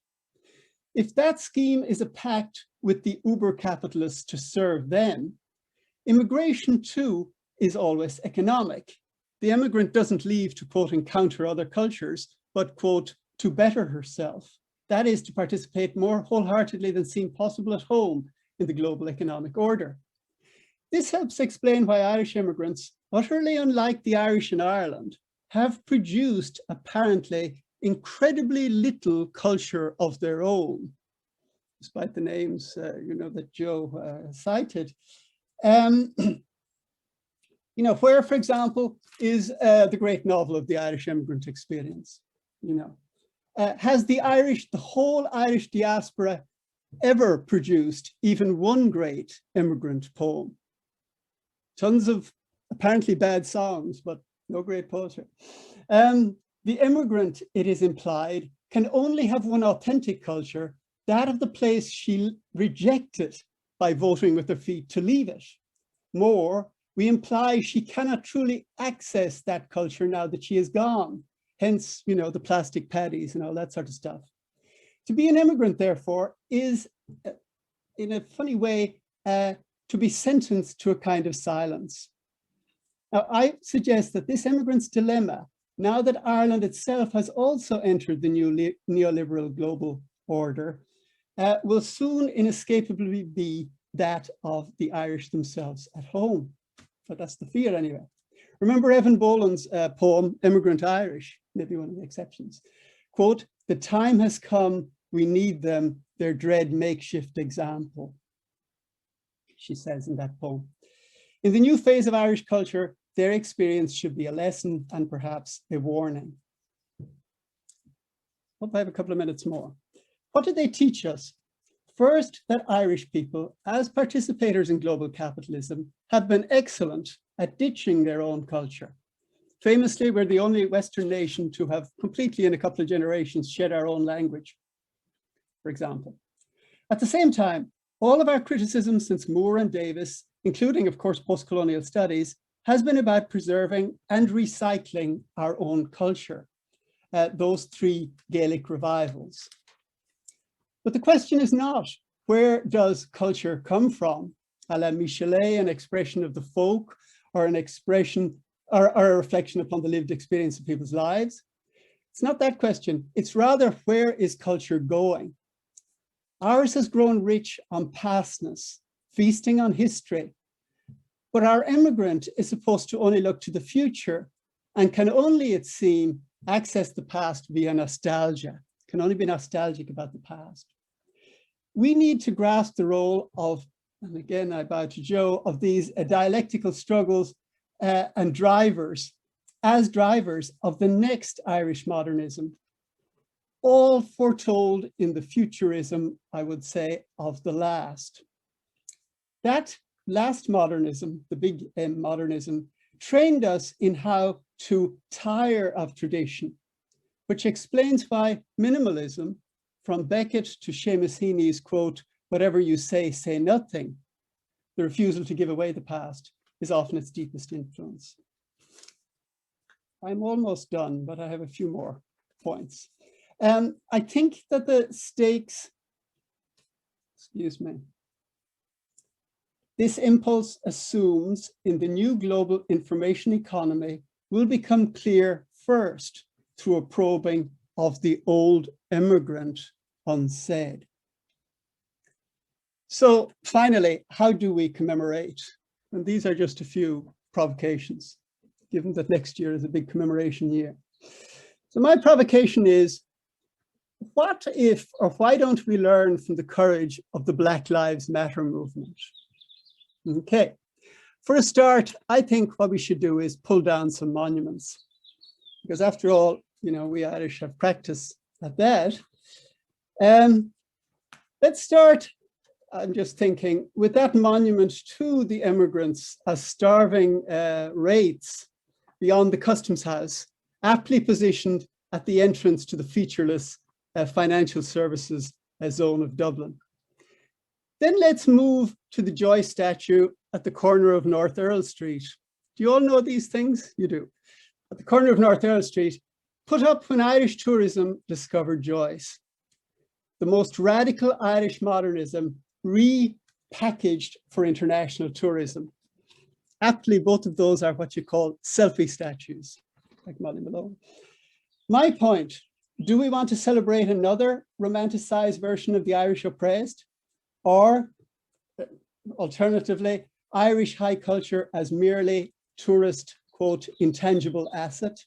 If that scheme is a pact with the uber capitalists to serve them, immigration too is always economic. The immigrant doesn't leave to, quote, encounter other cultures, but, quote, to better herself. That is, to participate more wholeheartedly than seemed possible at home in the global economic order. This helps explain why Irish immigrants, utterly unlike the Irish in Ireland, have produced apparently incredibly little culture of their own, despite the names that Joe cited. Where, for example, is the great novel of the Irish immigrant experience? Has the whole Irish diaspora ever produced even one great immigrant poem? Tons of apparently bad songs, but no great poetry. The immigrant, it is implied, can only have one authentic culture, that of the place she rejected by voting with her feet to leave it. More, we imply she cannot truly access that culture now that she is gone. Hence, the plastic paddies and all that sort of stuff. To be an immigrant, therefore, is, in a funny way, to be sentenced to a kind of silence. Now, I suggest that this immigrant's dilemma, now that Ireland itself has also entered the new neoliberal global order, will soon inescapably be that of the Irish themselves at home. But that's the fear anyway. Remember Evan Boland's poem, Immigrant Irish, maybe one of the exceptions. Quote, "The time has come, we need them, their dread makeshift example," she says in that poem. In the new phase of Irish culture, their experience should be a lesson and perhaps a warning. Hope I have a couple of minutes more. What did they teach us? First, that Irish people, as participators in global capitalism, have been excellent at ditching their own culture. Famously, we're the only Western nation to have completely in a couple of generations shed our own language, for example. At the same time, all of our criticism since Moore and Davis, including, of course, postcolonial studies, has been about preserving and recycling our own culture, those three Gaelic revivals. But the question is not where does culture come from? A la Michelet, an expression of the folk, or an expression or a reflection upon the lived experience of people's lives? It's not that question. It's rather, where is culture going? Ours has grown rich on pastness, feasting on history. But our immigrant is supposed to only look to the future and can only, it seems, access the past via nostalgia, can only be nostalgic about the past. We need to grasp the role of, and again, I bow to Joe, of these dialectical struggles and drivers, as drivers of the next Irish modernism, all foretold in the futurism, I would say, of the last. That last modernism, the big M modernism, trained us in how to tire of tradition, which explains why minimalism, from Beckett to Seamus Heaney's quote, "Whatever you say nothing," the refusal to give away the past, is often its deepest influence. I'm almost done, but I have a few more points. I think that the stakes, excuse me, this impulse assumes in the new global information economy will become clear first through a probing of the old immigrant unsaid. So finally, how do we commemorate? And these are just a few provocations, given that next year is a big commemoration year. So my provocation is, what if, or why don't we learn from the courage of the Black Lives Matter movement? Okay, for a start, I think what we should do is pull down some monuments, because after all, you know, we Irish have practice at that. Let's start, I'm just thinking, with that monument to the immigrants as starving wraiths beyond the customs house, aptly positioned at the entrance to the featureless financial services zone of Dublin. Then let's move to the Joy statue at the corner of North Earl Street. Do you all know these things? You do. At the corner of North Earl Street, put up when Irish tourism discovered Joyce. The most radical Irish modernism repackaged for international tourism. Aptly, both of those are what you call selfie statues, like Molly Malone. My point, do we want to celebrate another romanticized version of the Irish oppressed? Or alternatively, Irish high culture as merely tourist, quote, intangible asset?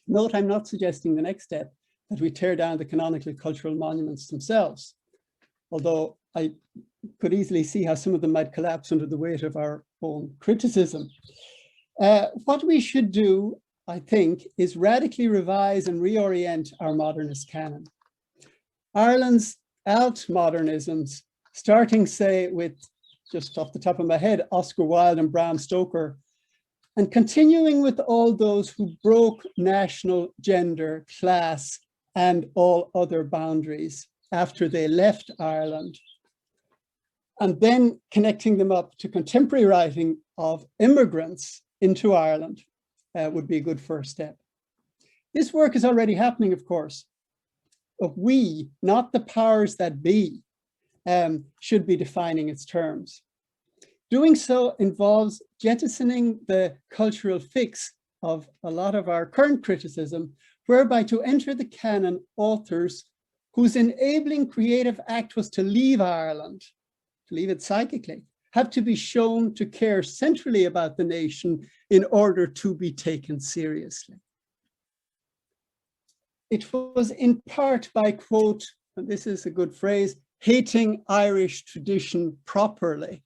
Note, I'm not suggesting the next step, that we tear down the canonical cultural monuments themselves, although I could easily see how some of them might collapse under the weight of our own criticism. What we should do, I think, is radically revise and reorient our modernist canon. Ireland's alt modernisms, starting, say, with, just off the top of my head, Oscar Wilde and Bram Stoker, and continuing with all those who broke national, gender, class, and all other boundaries after they left Ireland, and then connecting them up to contemporary writing of immigrants into Ireland would be a good first step. This work is already happening, of course, but we, not the powers that be, should be defining its terms. Doing so involves jettisoning the cultural fix of a lot of our current criticism, whereby to enter the canon authors whose enabling creative act was to leave Ireland, to leave it psychically, have to be shown to care centrally about the nation in order to be taken seriously. It was in part by, quote, and this is a good phrase, hating Irish tradition properly.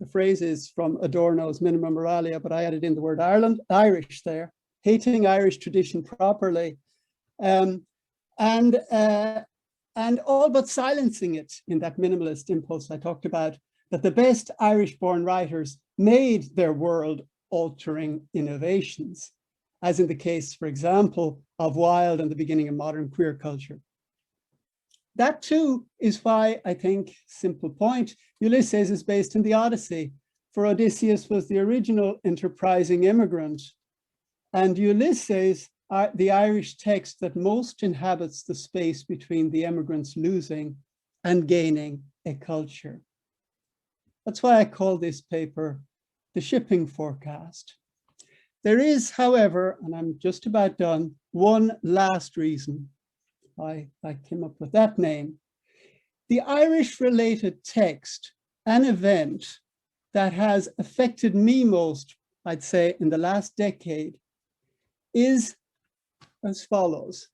The phrase is from Adorno's Minima Moralia, but I added in the word Irish there, hating Irish tradition properly, and all but silencing it in that minimalist impulse I talked about, that the best Irish-born writers made their world-altering innovations, as in the case, for example, of Wilde and the beginning of modern queer culture. That too is why I think, simple point, Ulysses is based in the Odyssey, for Odysseus was the original enterprising immigrant, and Ulysses are the Irish text that most inhabits the space between the immigrants losing and gaining a culture. That's why I call this paper the shipping forecast. There is, however, and I'm just about done, one last reason why I came up with that name. The Irish-related text, an event that has affected me most, I'd say, in the last decade, is as follows.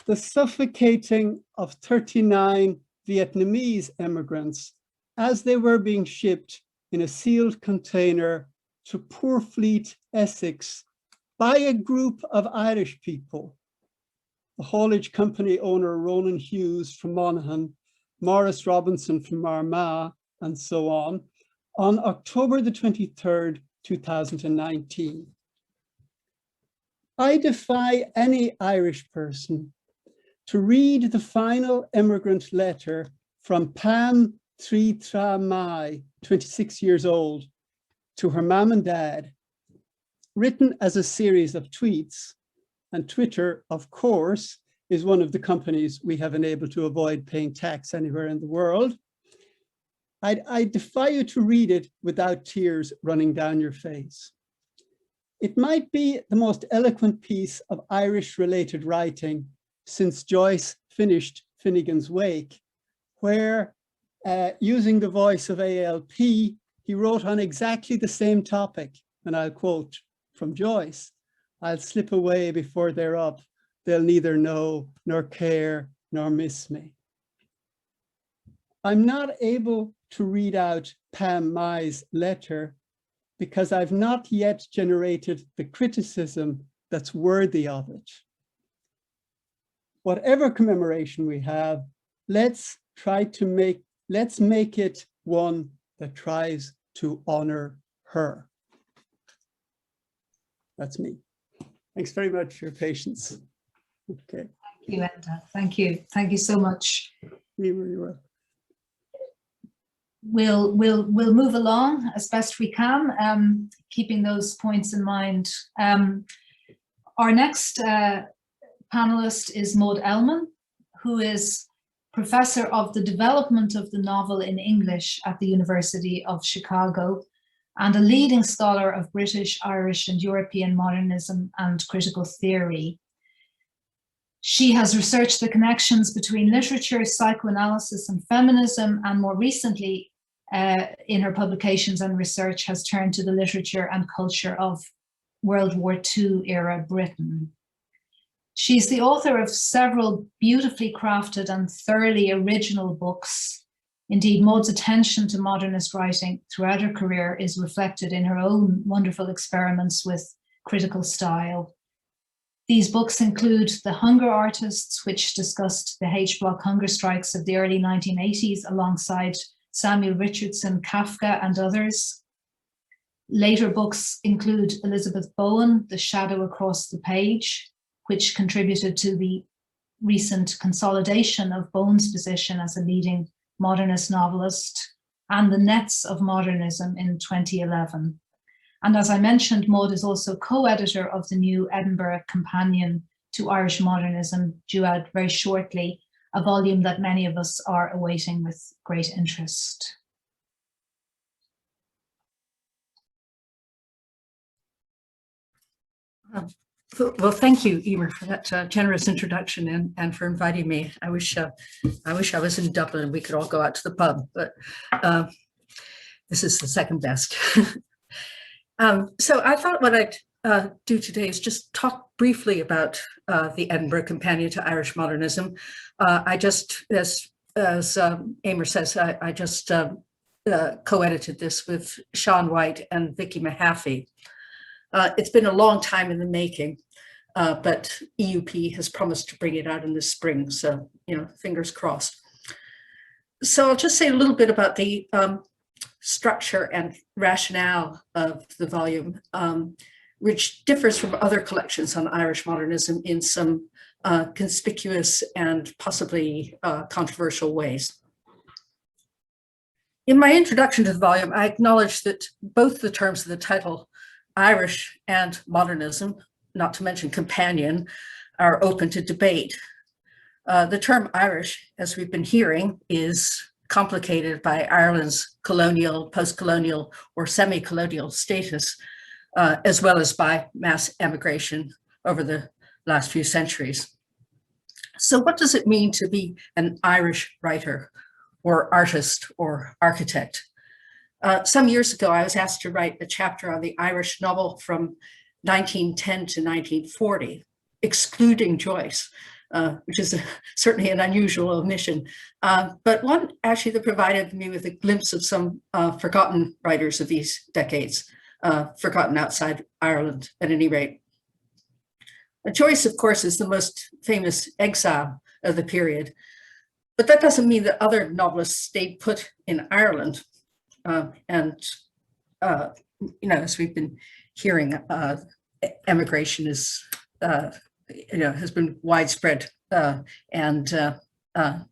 The suffocating of 39 Vietnamese immigrants as they were being shipped in a sealed container to Poorfleet, Essex, by a group of Irish people. The haulage company owner, Ronan Hughes from Monaghan, Maurice Robinson from Armagh, and so on October the 23rd, 2019. I defy any Irish person to read the final immigrant letter from Pam Trí Mai, 26 years old, to her mom and dad, written as a series of tweets. And Twitter, of course, is one of the companies we have enabled to avoid paying tax anywhere in the world. I defy you to read it without tears running down your face. It might be the most eloquent piece of Irish-related writing since Joyce finished Finnegan's Wake, where, using the voice of ALP, he wrote on exactly the same topic, and I'll quote from Joyce, "I'll slip away before they're up. They'll neither know, nor care, nor miss me." I'm not able to read out Pam Mai's letter because I've not yet generated the criticism that's worthy of it. Whatever commemoration we have, let's make it one that tries to honor her. That's me. Thanks very much for your patience. Okay. Thank you, Enda. Thank you. Thank you so much. You were. We'll move along as best we can, keeping those points in mind. Our next panelist is Maud Ellmann, who is professor of the development of the novel in English at the University of Chicago and a leading scholar of British, Irish, and European modernism and critical theory. She has researched the connections between literature, psychoanalysis, and feminism, and more recently, in her publications and research, has turned to the literature and culture of World War II era Britain. She's the author of several beautifully crafted and thoroughly original books. Indeed, Maud's attention to modernist writing throughout her career is reflected in her own wonderful experiments with critical style. These books include The Hunger Artists, which discussed the H-Block hunger strikes of the early 1980s alongside Samuel Richardson, Kafka, and others. Later books include Elizabeth Bowen, The Shadow Across the Page, which contributed to the recent consolidation of Bowen's position as a leading modernist novelist, and The Nets of Modernism in 2011. And as I mentioned, Maud is also co-editor of the new Edinburgh Companion to Irish Modernism, due out very shortly, a volume that many of us are awaiting with great interest. Well, thank you, Emer, for that generous introduction and for inviting me. I wish I was in Dublin and we could all go out to the pub, but this is the second best. So I thought what I'd do today is just talk briefly about the Edinburgh Companion to Irish Modernism. I just, as Emer says, I just co-edited this with Sean White and Vicky Mahaffey. It's been a long time in the making, but EUP has promised to bring it out in the spring, so, fingers crossed. So I'll just say a little bit about the structure and rationale of the volume, which differs from other collections on Irish modernism in some conspicuous and possibly controversial ways. In my introduction to the volume, I acknowledge that both the terms of the title, Irish and modernism, not to mention companion, are open to debate. The term Irish, as we've been hearing, is complicated by Ireland's colonial, post-colonial, or semi-colonial status, as well as by mass emigration over the last few centuries. So what does it mean to be an Irish writer or artist or architect? Some years ago, I was asked to write a chapter on the Irish novel from 1910 to 1940, excluding Joyce, which is certainly an unusual omission, but one actually that provided me with a glimpse of some forgotten writers of these decades, forgotten outside Ireland at any rate. Joyce, of course, is the most famous exile of the period, but that doesn't mean that other novelists stayed put in Ireland. As we've been hearing, emigration is, has been widespread and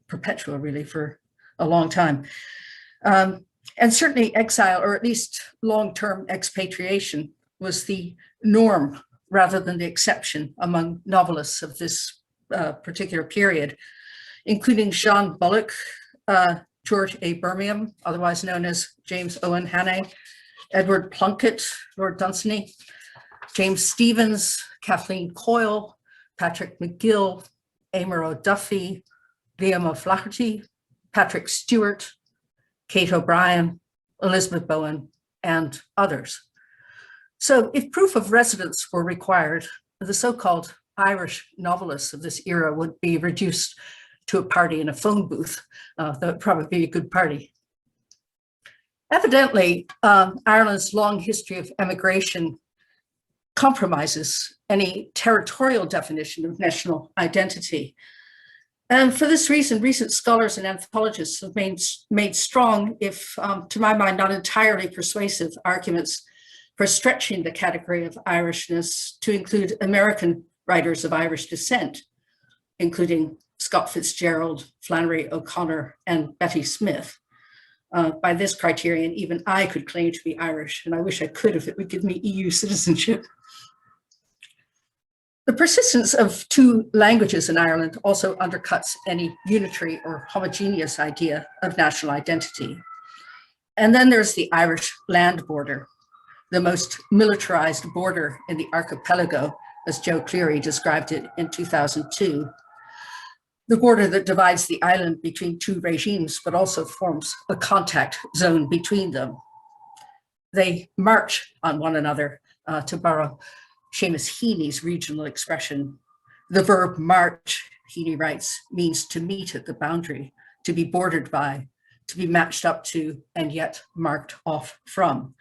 perpetual, really, for a long time. And certainly exile, or at least long-term expatriation, was the norm rather than the exception among novelists of this particular period, including Jean Bullock, George A. Birmingham, otherwise known as James Owen Hannay, Edward Plunkett, Lord Dunsany, James Stephens, Kathleen Coyle, Patrick McGill, Emer O'Duffy, Liam O'Flaherty, Patrick Stewart, Kate O'Brien, Elizabeth Bowen, and others. So if proof of residence were required, the so-called Irish novelists of this era would be reduced to a party in a phone booth. That would probably be a good party. Evidently, Ireland's long history of emigration compromises any territorial definition of national identity. And for this reason, recent scholars and anthropologists have made strong, if to my mind, not entirely persuasive arguments for stretching the category of Irishness to include American writers of Irish descent, including Scott Fitzgerald, Flannery O'Connor, and Betty Smith. By this criterion, even I could claim to be Irish, and I wish I could if it would give me EU citizenship. The persistence of two languages in Ireland also undercuts any unitary or homogeneous idea of national identity. And then there's the Irish land border, the most militarized border in the archipelago, as Joe Cleary described it in 2002. The border that divides the island between two regimes, but also forms a contact zone between them. They march on one another, to borrow Seamus Heaney's regional expression. The verb march, Heaney writes, means to meet at the boundary, to be bordered by, to be matched up to, and yet marked off from.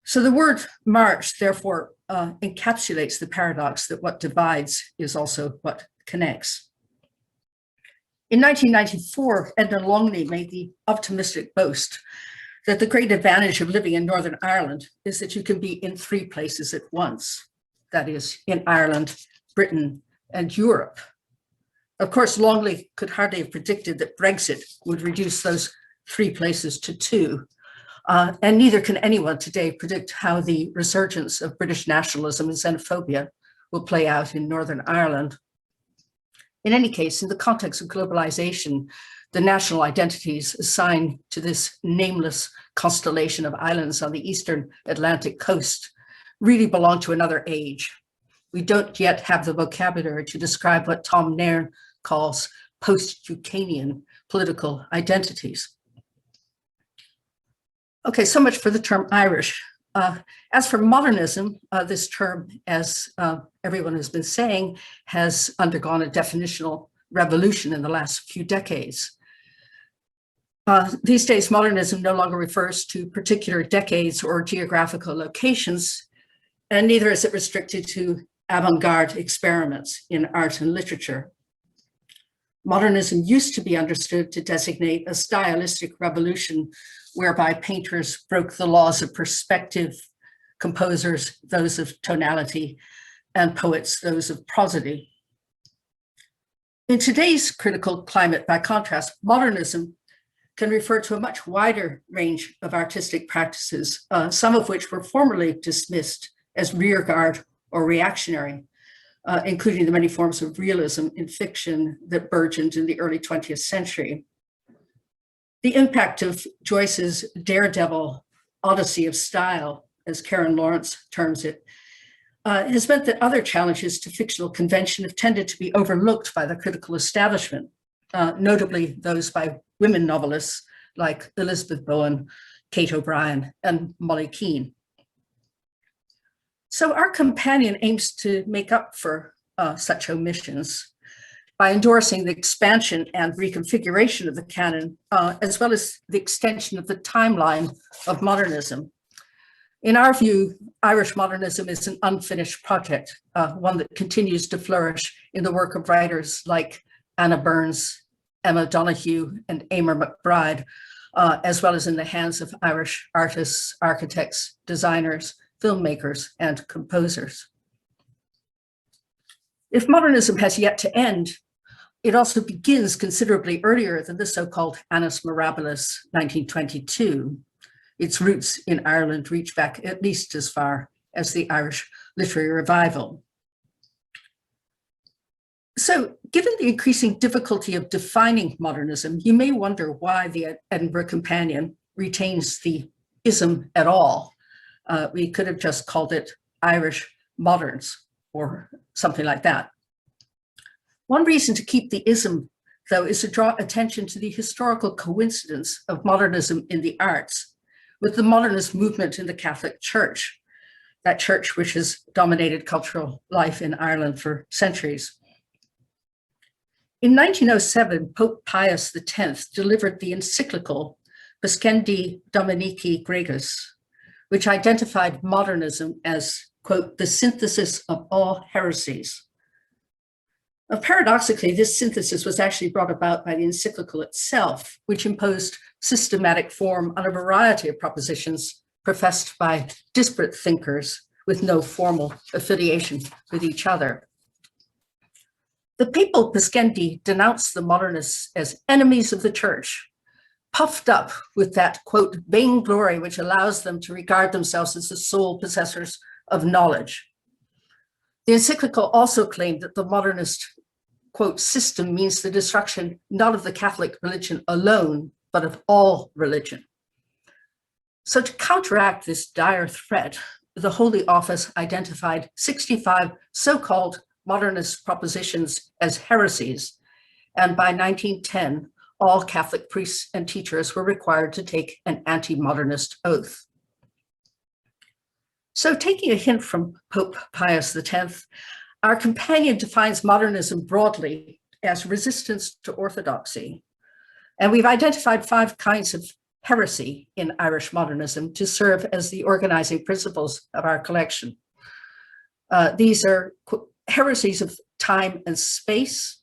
So the word march, therefore, encapsulates the paradox that what divides is also what connects. In 1994, Enda Longley made the optimistic boast that the great advantage of living in Northern Ireland is that you can be in three places at once, that is, in Ireland, Britain, and Europe. Of course, Longley could hardly have predicted that Brexit would reduce those three places to two, and neither can anyone today predict how the resurgence of British nationalism and xenophobia will play out in Northern Ireland. In any case, in the context of globalization, the national identities assigned to this nameless constellation of islands on the eastern Atlantic coast really belong to another age. We don't yet have the vocabulary to describe what Tom Nairn calls post-Duquesnian political identities. Okay, so much for the term Irish. As for modernism, this term, as everyone has been saying, has undergone a definitional revolution in the last few decades. These days, modernism no longer refers to particular decades or geographical locations, and neither is it restricted to avant-garde experiments in art and literature. Modernism used to be understood to designate a stylistic revolution whereby painters broke the laws of perspective, composers those of tonality, and poets those of prosody. In today's critical climate, by contrast, modernism can refer to a much wider range of artistic practices, some of which were formerly dismissed as rearguard or reactionary, including the many forms of realism in fiction that burgeoned in the early 20th century. The impact of Joyce's daredevil odyssey of style, as Karen Lawrence terms it, has meant that other challenges to fictional convention have tended to be overlooked by the critical establishment, notably those by women novelists like Elizabeth Bowen, Kate O'Brien, and Molly Keane. So our companion aims to make up for such omissions by endorsing the expansion and reconfiguration of the canon, as well as the extension of the timeline of modernism. In our view, Irish modernism is an unfinished project, one that continues to flourish in the work of writers like Anna Burns, Emma Donoghue, and Emer McBride, as well as in the hands of Irish artists, architects, designers, filmmakers, and composers. If modernism has yet to end, it also begins considerably earlier than the so-called Annus Mirabilis 1922. Its roots in Ireland reach back at least as far as the Irish Literary Revival. So, given the increasing difficulty of defining modernism, you may wonder why the Edinburgh Companion retains the ism at all. We could have just called it Irish Moderns or something like that. One reason to keep the ism, though, is to draw attention to the historical coincidence of modernism in the arts with the modernist movement in the Catholic Church, that church which has dominated cultural life in Ireland for centuries. In 1907, Pope Pius X delivered the encyclical Pascendi Dominici Gregis, which identified modernism as, quote, the synthesis of all heresies. Paradoxically, this synthesis was actually brought about by the encyclical itself, which imposed systematic form on a variety of propositions professed by disparate thinkers with no formal affiliation with each other. The papal Pascendi denounced the modernists as enemies of the church, puffed up with that, quote, vainglory which allows them to regard themselves as the sole possessors of knowledge. The encyclical also claimed that the modernist, quote, system means the destruction not of the Catholic religion alone, but of all religion. So to counteract this dire threat, the Holy Office identified 65 so-called modernist propositions as heresies, and by 1910, all Catholic priests and teachers were required to take an anti-modernist oath. So taking a hint from Pope Pius X, our companion defines modernism broadly as resistance to orthodoxy. And we've identified 5 kinds of heresy in Irish modernism to serve as the organizing principles of our collection. These are heresies of time and space,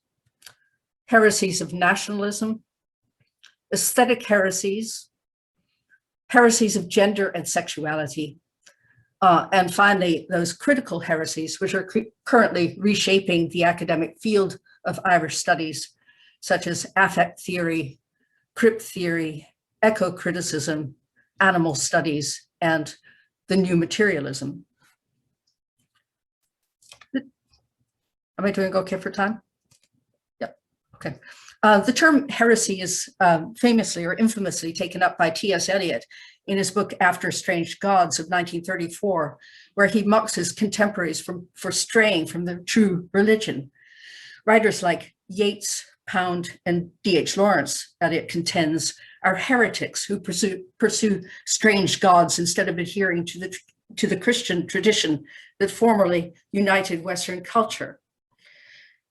heresies of nationalism, aesthetic heresies, heresies of gender and sexuality, and finally, those critical heresies, which are currently reshaping the academic field of Irish studies, such as affect theory, crypt theory, eco-criticism, animal studies, and the new materialism. Am I doing okay for time? Yep, okay. The term heresy is famously or infamously taken up by T.S. Eliot in his book After Strange Gods of 1934, where he mocks his contemporaries for straying from the true religion. Writers like Yeats, Pound, and D.H. Lawrence, Eliot contends, are heretics who pursue strange gods instead of adhering to the Christian tradition that formerly united Western culture.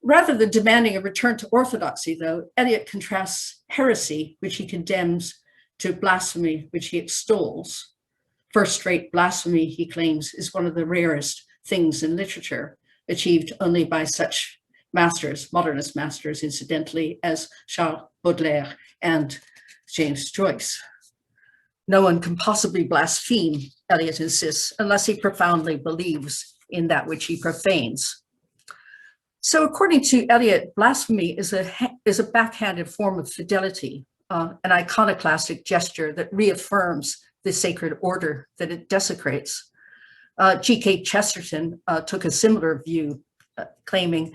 Rather than demanding a return to orthodoxy, though, Eliot contrasts heresy, which he condemns, to blasphemy, which he extols. First-rate blasphemy, he claims, is one of the rarest things in literature, achieved only by such masters, modernist masters, incidentally, as Charles Baudelaire and James Joyce. No one can possibly blaspheme, Eliot insists, unless he profoundly believes in that which he profanes. So according to Eliot, blasphemy is a backhanded form of fidelity, an iconoclastic gesture that reaffirms the sacred order that it desecrates. G.K. Chesterton took a similar view claiming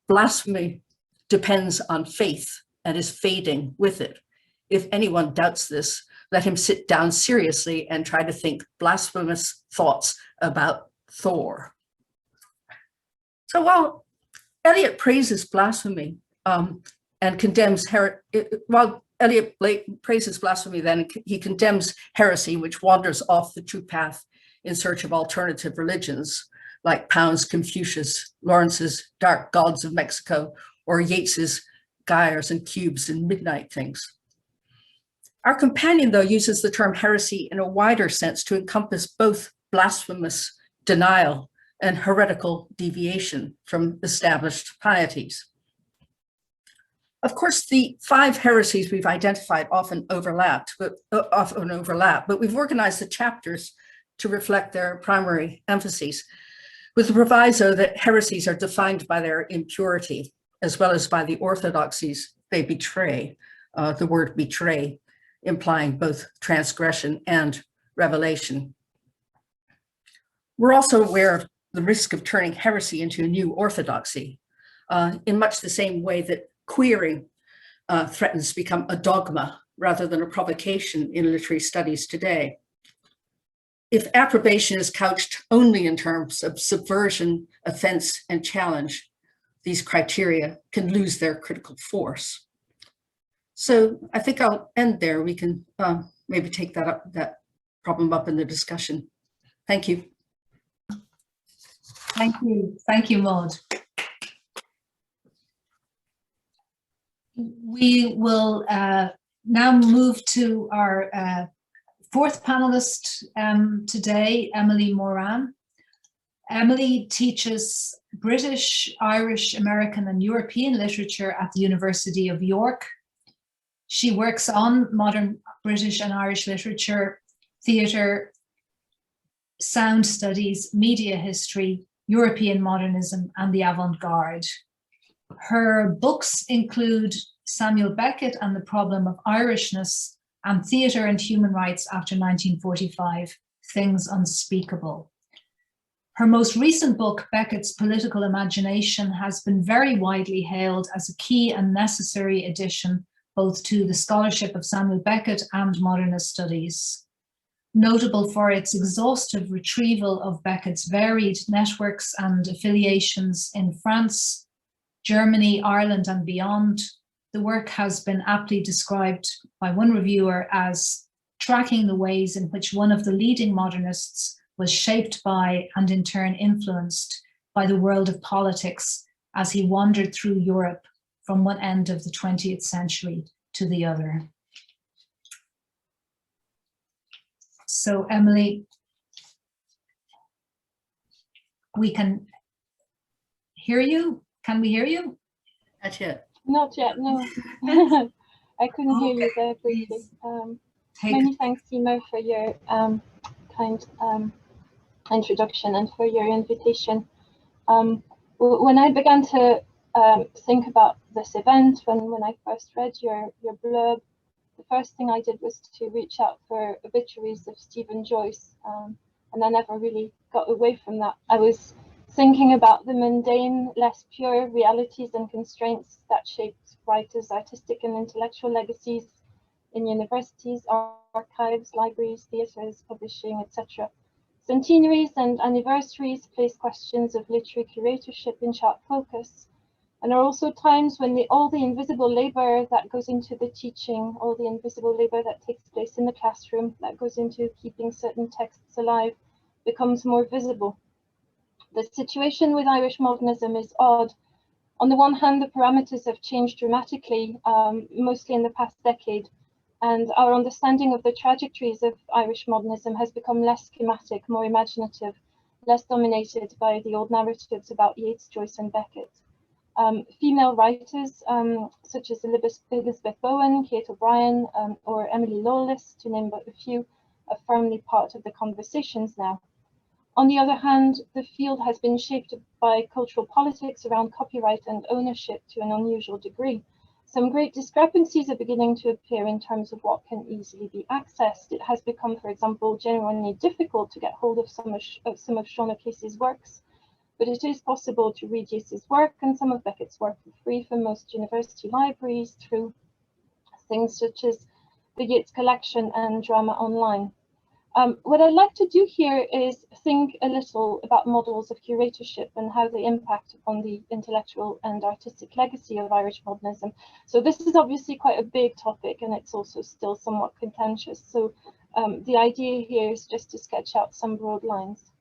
blasphemy depends on faith and is fading with it. If anyone doubts this, let him sit down seriously and try to think blasphemous thoughts about Thor. So while Eliot praises blasphemy and condemns praises blasphemy, then he condemns heresy, which wanders off the true path in search of alternative religions, like Pound's Confucius, Lawrence's Dark Gods of Mexico, or Yeats's Gyres and Cubes and Midnight Things. Our companion, though, uses the term heresy in a wider sense to encompass both blasphemous denial and heretical deviation from established pieties. Of course, the 5 heresies we've identified often overlap, but we've organized the chapters to reflect their primary emphases, with the proviso that heresies are defined by their impurity, as well as by the orthodoxies they betray, the word betray implying both transgression and revelation. We're also aware of the risk of turning heresy into a new orthodoxy, in much the same way that queering threatens to become a dogma rather than a provocation in literary studies today. If approbation is couched only in terms of subversion, offense, and challenge, these criteria can lose their critical force. So I think I'll end there. We can maybe take that problem up in the discussion. Thank you. Thank you, Maud. We will now move to our fourth panelist today, Emilie Moran. Emilie teaches British, Irish, American, and European literature at the University of York. She works on modern British and Irish literature, theatre, sound studies, media history, European modernism, and the avant-garde. Her books include Samuel Beckett and the Problem of Irishness and Theatre and Human Rights After 1945, Things Unspeakable. Her most recent book, Beckett's Political Imagination, has been very widely hailed as a key and necessary addition both to the scholarship of Samuel Beckett and modernist studies. Notable for its exhaustive retrieval of Beckett's varied networks and affiliations in France, Germany, Ireland, and beyond, the work has been aptly described by one reviewer as tracking the ways in which one of the leading modernists was shaped by and in turn influenced by the world of politics as he wandered through Europe from one end of the 20th century to the other. So Emilie, we can hear you. Can we hear you? Not yet. Not yet, no. I couldn't hear you there briefly. Many thanks, Emer, for your kind introduction and for your invitation. When I began to think about this event, when I first read your blurb, the first thing I did was to reach out for obituaries of Stephen Joyce, and I never really got away from that. I was thinking about the mundane, less pure realities and constraints that shaped writers' artistic and intellectual legacies in universities, archives, libraries, theatres, publishing, etc. Centenaries and anniversaries place questions of literary curatorship in sharp focus, and are also times when all the invisible labour that goes into the teaching, all the invisible labour that takes place in the classroom, that goes into keeping certain texts alive, becomes more visible. The situation with Irish modernism is odd. On the one hand, the parameters have changed dramatically, mostly in the past decade, and our understanding of the trajectories of Irish modernism has become less schematic, more imaginative, less dominated by the old narratives about Yeats, Joyce, and Beckett. Female writers such as Elizabeth Bowen, Kate O'Brien, or Emilie Lawless, to name but a few, are firmly part of the conversations now. On the other hand, the field has been shaped by cultural politics around copyright and ownership to an unusual degree. Some great discrepancies are beginning to appear in terms of what can easily be accessed. It has become, for example, genuinely difficult to get hold of some of Shona Casey's works, but it is possible to read Yeats's work and some of Beckett's work for free from most university libraries through things such as the Yeats Collection and Drama Online. What I'd like to do here is think a little about models of curatorship and how they impact upon the intellectual and artistic legacy of Irish modernism. So this is obviously quite a big topic, and it's also still somewhat contentious. So the idea here is just to sketch out some broad lines.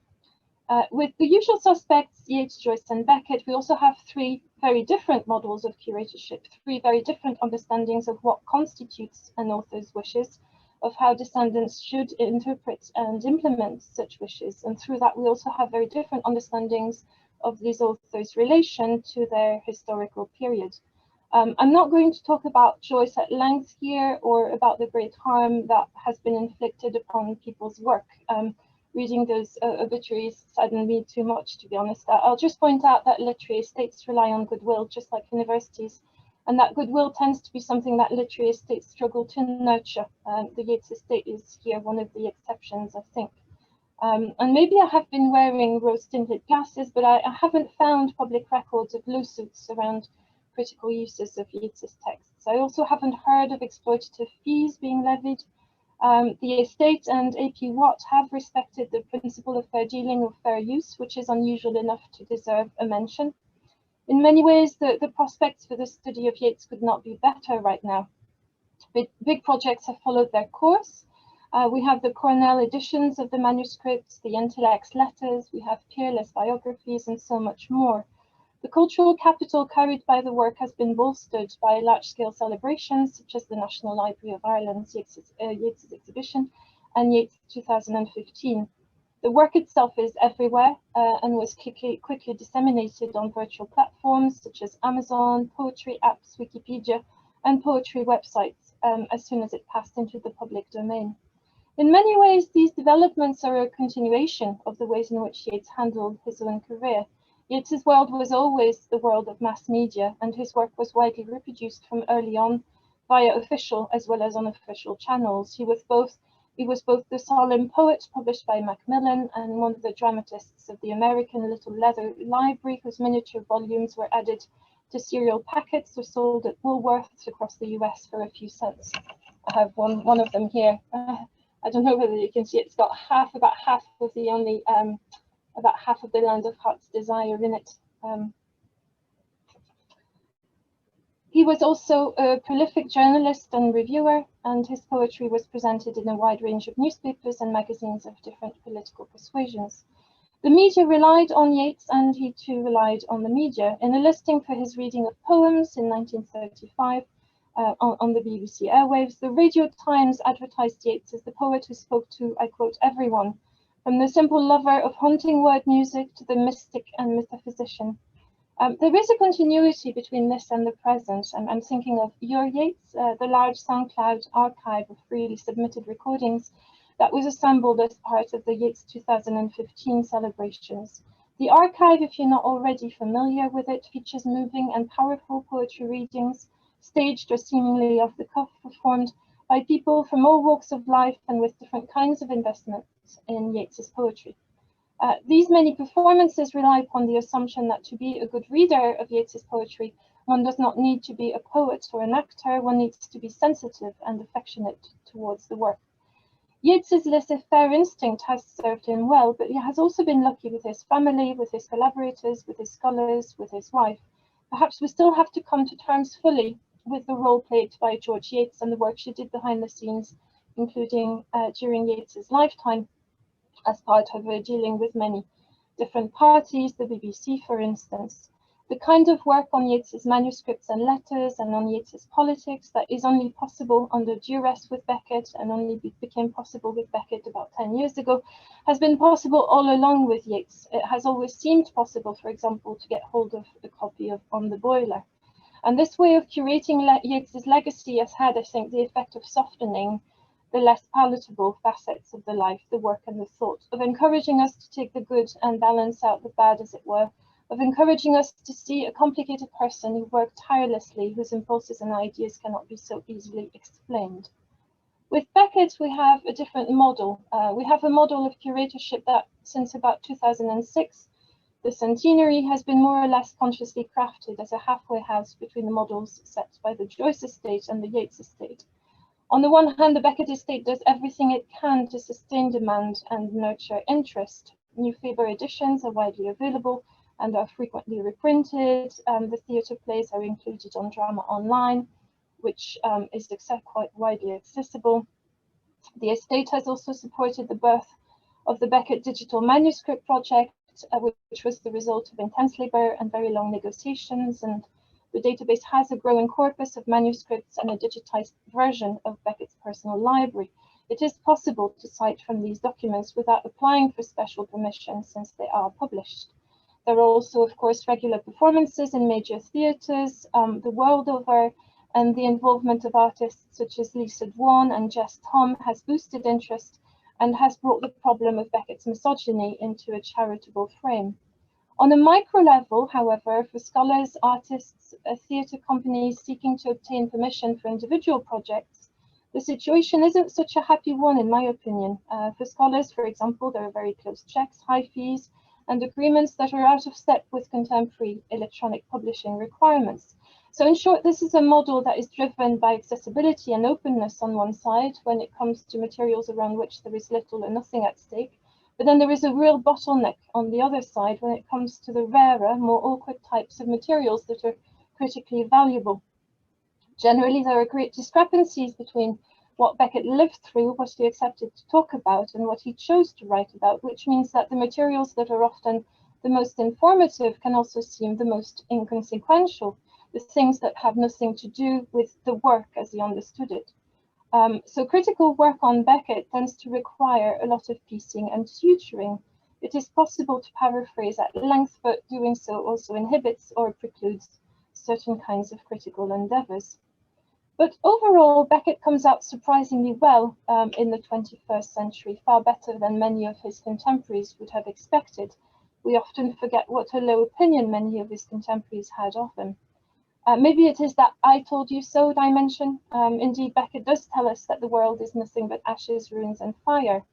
With the usual suspects, Yeats, Joyce, and Beckett, we also have three very different models of curatorship, three very different understandings of what constitutes an author's wishes, of how descendants should interpret and implement such wishes. And through that, we also have very different understandings of these authors' relation to their historical period. I'm not going to talk about Joyce at length here or about the great harm that has been inflicted upon people's work. Reading those obituaries saddened me too much, to be honest. I'll just point out that literary estates rely on goodwill, just like universities, and that goodwill tends to be something that literary estates struggle to nurture. The Yeats estate is here one of the exceptions, I think. And maybe I have been wearing rose-tinted glasses, but I haven't found public records of lawsuits around critical uses of Yeats's texts. I also haven't heard of exploitative fees being levied. The estate and AP Watt have respected the principle of fair dealing or fair use, which is unusual enough to deserve a mention. In many ways, the prospects for the study of Yeats could not be better right now. Big projects have followed their course. We have the Cornell editions of the manuscripts, the Intellect's letters, we have peerless biographies, and so much more. The cultural capital carried by the work has been bolstered by large-scale celebrations, such as the National Library of Ireland's Yeats's exhibition and Yeats 2015. The work itself is everywhere and was quickly disseminated on virtual platforms such as Amazon, poetry apps, Wikipedia, and poetry websites as soon as it passed into the public domain. In many ways, these developments are a continuation of the ways in which Yeats handled his own career. Yeats's world was always the world of mass media, and his work was widely reproduced from early on via official as well as unofficial channels. He was both the solemn poet published by Macmillan and one of the dramatists of the American Little Leather Library, whose miniature volumes were added to serial packets or sold at Woolworths across the US for a few cents. I have one of them here. I don't know whether you can see it. It's got about half of the Land of Heart's Desire in it. He was also a prolific journalist and reviewer, and his poetry was presented in a wide range of newspapers and magazines of different political persuasions. The media relied on Yeats, and he too relied on the media. In a listing for his reading of poems in 1935 on the BBC airwaves, the Radio Times advertised Yeats as the poet who spoke to, I quote, everyone, from the simple lover of haunting word music to the mystic and metaphysician. There is a continuity between this and the present. I'm thinking of Your Yeats, the large SoundCloud archive of freely submitted recordings that was assembled as part of the Yeats 2015 celebrations. The archive, if you're not already familiar with it, features moving and powerful poetry readings, staged or seemingly off the cuff, performed by people from all walks of life and with different kinds of investments in Yeats's poetry. These many performances rely upon the assumption that to be a good reader of Yeats's poetry, one does not need to be a poet or an actor, one needs to be sensitive and affectionate towards the work. Yeats's laissez-faire instinct has served him well, but he has also been lucky with his family, with his collaborators, with his scholars, with his wife. Perhaps we still have to come to terms fully with the role played by George Yeats and the work she did behind the scenes, including during Yeats's lifetime, as part of her dealing with many different parties, the BBC, for instance. The kind of work on Yeats's manuscripts and letters and on Yeats's politics that is only possible under duress with Beckett and only became possible with Beckett about 10 years ago has been possible all along with Yeats. It has always seemed possible, for example, to get hold of a copy of On the Boiler. And this way of curating Yeats's legacy has had, I think, the effect of softening the less palatable facets of the life, the work and the thought, of encouraging us to take the good and balance out the bad, as it were, of encouraging us to see a complicated person who worked tirelessly, whose impulses and ideas cannot be so easily explained. With Beckett, we have a different model. We have a model of curatorship that, since about 2006, The centenary has been more or less consciously crafted as a halfway house between the models set by the Joyce estate and the Yeats estate. On the one hand, the Beckett estate does everything it can to sustain demand and nurture interest. New Faber editions are widely available and are frequently reprinted. The theatre plays are included on Drama Online, which is quite widely accessible. The estate has also supported the birth of the Beckett Digital Manuscript Project, which was the result of intense labour and very long negotiations, and the database has a growing corpus of manuscripts and a digitised version of Beckett's personal library. It is possible to cite from these documents without applying for special permission since they are published. There are also, of course, regular performances in major theatres the world over, and the involvement of artists such as Lisa Dwan and Jess Tom has boosted interest and has brought the problem of Beckett's misogyny into a charitable frame. On a micro level, however, for scholars, artists, theatre companies seeking to obtain permission for individual projects, the situation isn't such a happy one, in my opinion. For scholars, for example, there are very close checks, high fees, and agreements that are out of step with contemporary electronic publishing requirements. So in short, this is a model that is driven by accessibility and openness on one side when it comes to materials around which there is little or nothing at stake. But then there is a real bottleneck on the other side when it comes to the rarer, more awkward types of materials that are critically valuable. Generally, there are great discrepancies between what Beckett lived through, what he accepted to talk about, and what he chose to write about, which means that the materials that are often the most informative can also seem the most inconsequential, the things that have nothing to do with the work as he understood it. So critical work on Beckett tends to require a lot of piecing and suturing. It is possible to paraphrase at length, but doing so also inhibits or precludes certain kinds of critical endeavours. But overall, Beckett comes out surprisingly well in the 21st century, far better than many of his contemporaries would have expected. We often forget what a low opinion many of his contemporaries had of him. Maybe it is that I told you so dimension. Indeed, Beckett does tell us that the world is nothing but ashes, ruins, and fire.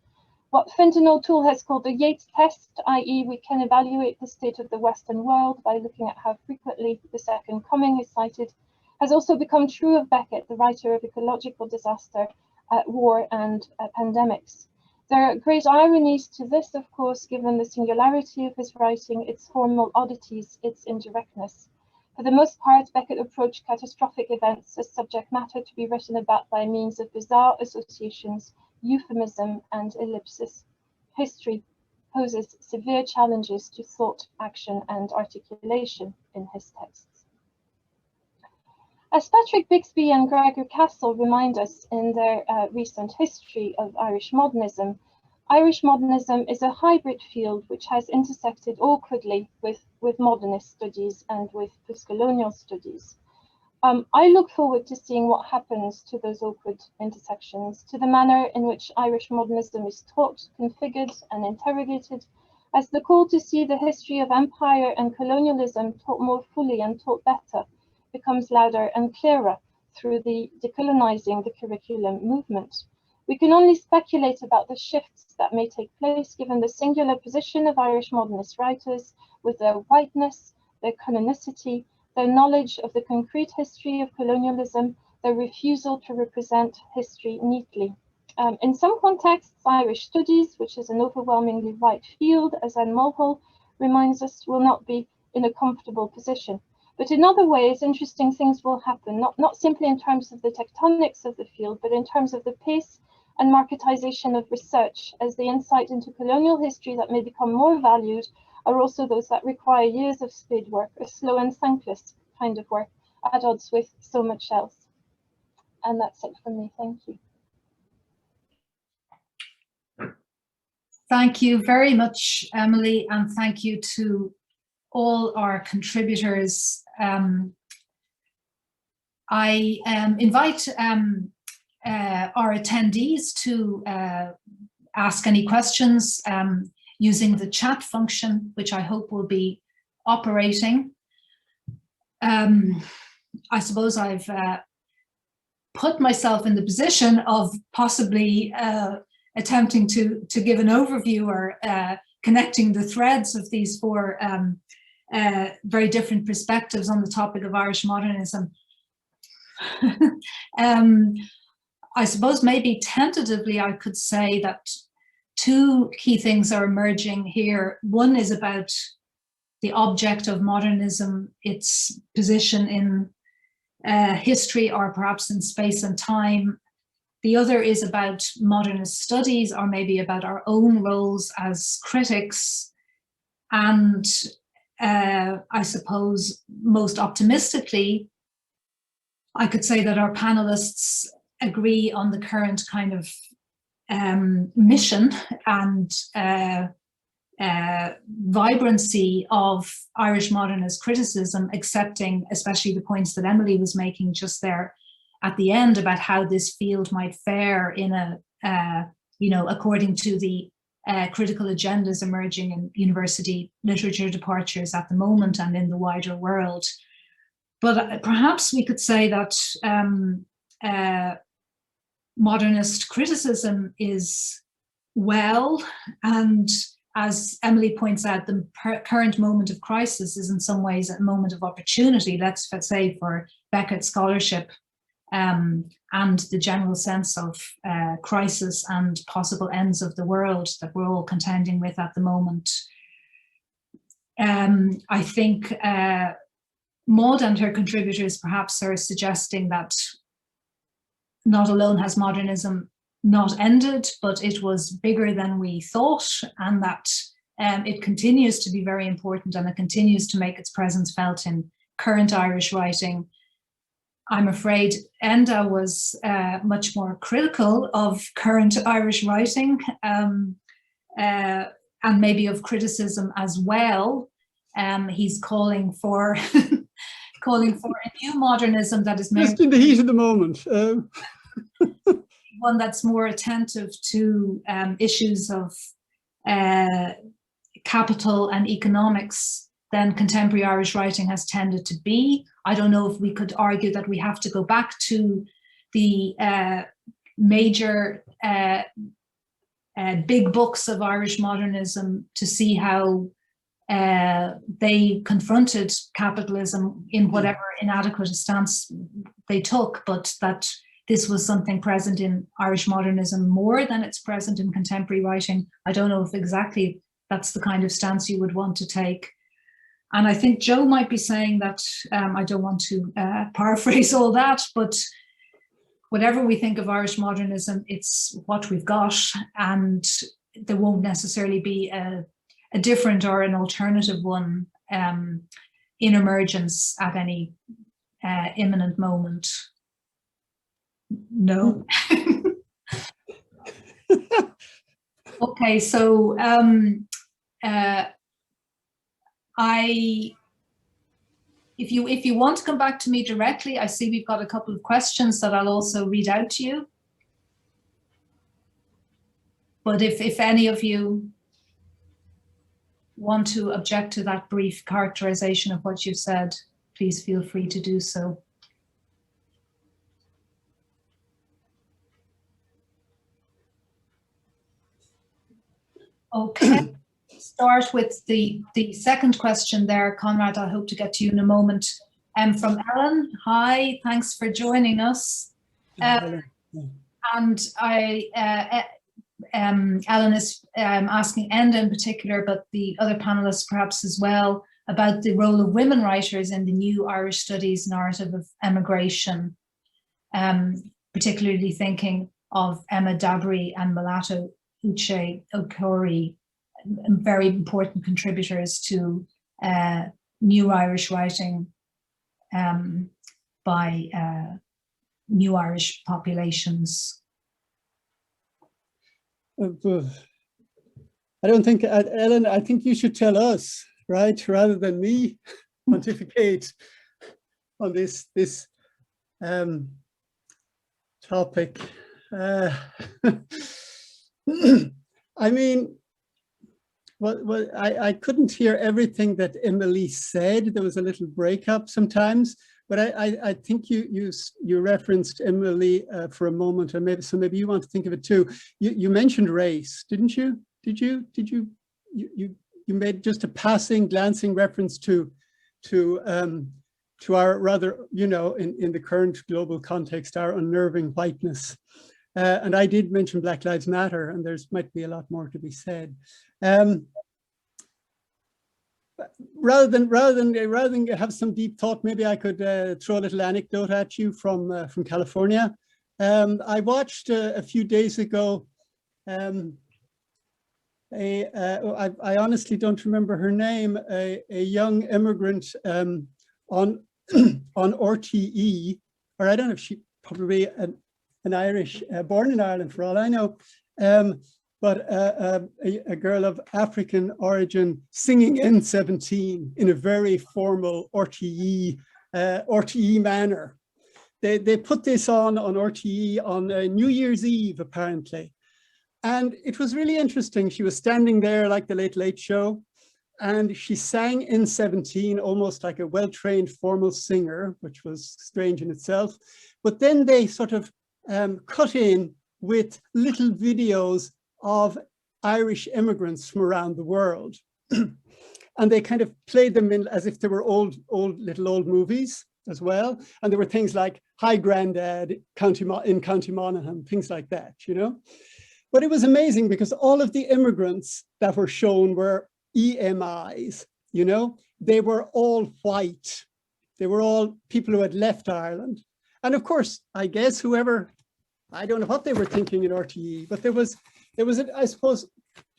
What Fintan O'Toole has called the Yeats test, i.e. we can evaluate the state of the Western world by looking at how frequently the Second Coming is cited, has also become true of Beckett, the writer of ecological disaster, war, and pandemics. There are great ironies to this, of course, given the singularity of his writing, its formal oddities, its indirectness. For the most part, Beckett approached catastrophic events as subject matter to be written about by means of bizarre associations, euphemism, and ellipsis. History poses severe challenges to thought, action, and articulation in his texts. As Patrick Bixby and Gregor Castle remind us in their recent history of Irish modernism is a hybrid field which has intersected awkwardly with modernist studies and with postcolonial studies. I look forward to seeing what happens to those awkward intersections, to the manner in which Irish modernism is taught, configured, and interrogated, as the call to see the history of empire and colonialism taught more fully and taught better becomes louder and clearer through the decolonizing the curriculum movement. We can only speculate about the shifts that may take place given the singular position of Irish modernist writers with their whiteness, their canonicity, their knowledge of the concrete history of colonialism, their refusal to represent history neatly. In some contexts, Irish studies, which is an overwhelmingly white field, as Anne Mulhall reminds us, will not be in a comfortable position. But in other ways, interesting things will happen, not simply in terms of the tectonics of the field, but in terms of the pace and marketization of research, as the insight into colonial history that may become more valued are also those that require years of spade work, a slow and thankless kind of work, at odds with so much else. And that's it from me. Thank you. Thank you very much, Emilie, and thank you to all our contributors. I invite our attendees to ask any questions using the chat function, which I hope will be operating. I suppose I've put myself in the position of possibly attempting to give an overview or connecting the threads of these four very different perspectives on the topic of Irish modernism. I suppose maybe tentatively I could say that two key things are emerging here. One is about the object of modernism, its position in history or perhaps in space and time. The other is about modernist studies, or maybe about our own roles as critics. And I suppose most optimistically, I could say that our panelists agree on the current kind of mission and vibrancy of Irish modernist criticism, accepting especially the points that Emilie was making just there at the end about how this field might fare in a, according to the critical agendas emerging in university literature departures at the moment and in the wider world. But perhaps we could say that modernist criticism is well, and as Emilie points out, the current moment of crisis is in some ways a moment of opportunity, let's say, for Beckett scholarship, and the general sense of crisis and possible ends of the world that we're all contending with at the moment. I think Maud and her contributors perhaps are suggesting that not alone has modernism not ended, but it was bigger than we thought, and that it continues to be very important and it continues to make its presence felt in current Irish writing. I'm afraid Enda was much more critical of current Irish writing and maybe of criticism as well. He's calling for calling for a new modernism that is just in the heat of the moment. One that's more attentive to issues of capital and economics than contemporary Irish writing has tended to be. I don't know if we could argue that we have to go back to the major big books of Irish modernism to see how they confronted capitalism in whatever inadequate stance they took, but that this was something present in Irish modernism more than it's present in contemporary writing. I don't know if exactly that's the kind of stance you would want to take. And I think Joe might be saying that, I don't want to paraphrase all that, but whatever we think of Irish modernism, it's what we've got, and there won't necessarily be a different or an alternative one in emergence at any imminent moment. No. Okay, so if you want to come back to me directly, I see we've got a couple of questions that I'll also read out to you. But if any of you want to object to that brief characterization of what you've said, please feel free to do so. Okay, start with the second question there, Conrad. I hope to get to you in a moment. From Ellen. Hi, thanks for joining us. And Ellen is asking Enda in particular, but the other panelists perhaps as well, about the role of women writers in the new Irish studies narrative of emigration, particularly thinking of Emma Dabry and Malato Uche Okori, very important contributors to new Irish writing by new Irish populations. I don't think, Ellen, I think you should tell us, right, rather than me pontificate on this topic. I mean, well, I couldn't hear everything that Emilie said. There was a little breakup sometimes, but I think you referenced Emilie for a moment, or maybe you want to think of it too. You mentioned race, didn't you? Did you you made just a passing, glancing reference to our rather, in the current global context, our unnerving whiteness. And I did mention Black Lives Matter, and there's might be a lot more to be said. Rather than have some deep thought, maybe I could throw a little anecdote at you from California. I watched a few days ago. I honestly don't remember her name. A young immigrant on RTE, or I don't know if she probably an Irish, born in Ireland for all I know. But a girl of African origin singing N17 in a very formal RTE manner. They put this on RTE on New Year's Eve, apparently. And it was really interesting. She was standing there like the Late Late Show, and she sang N17 almost like a well-trained formal singer, which was strange in itself. But then they sort of cut in with little videos of Irish immigrants from around the world. And they kind of played them in as if they were old movies as well. And there were things like Hi Grandad in County Monaghan, things like that, But it was amazing because all of the immigrants that were shown were EMIs, They were all white. They were all people who had left Ireland. And of course, I guess I don't know what they were thinking in RTE, but there was, I suppose,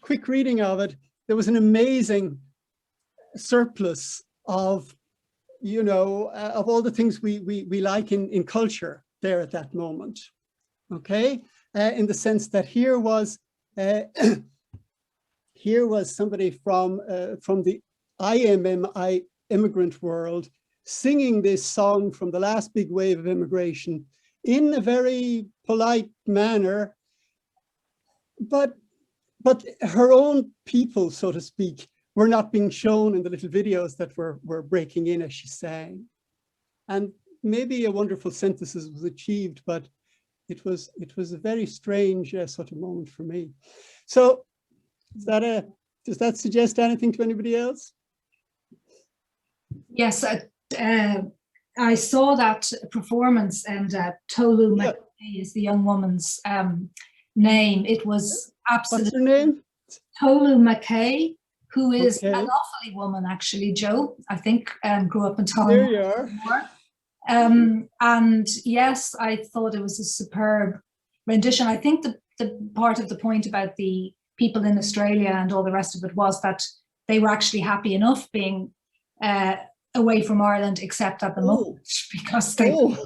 quick reading of it, there was an amazing surplus of, of all the things we like in culture there at that moment, okay? In the sense that here was somebody from the IMMI immigrant world singing this song from the last big wave of immigration in a very polite manner, but her own people, so to speak, were not being shown in the little videos that were breaking in as she sang. And maybe a wonderful synthesis was achieved, but it was a very strange sort of moment for me. So does that suggest anything to anybody else? Yes, I saw that performance, and Tolu McKay is the young woman's name. It was absolutely. What's her name? Tolu McKay, who is an Offaly woman, actually, Joe. I think grew up in Tolu. There you are. And yes, I thought it was a superb rendition. I think the part of the point about the people in Australia and all the rest of it was that they were actually happy enough being away from Ireland, except at the moment, because of the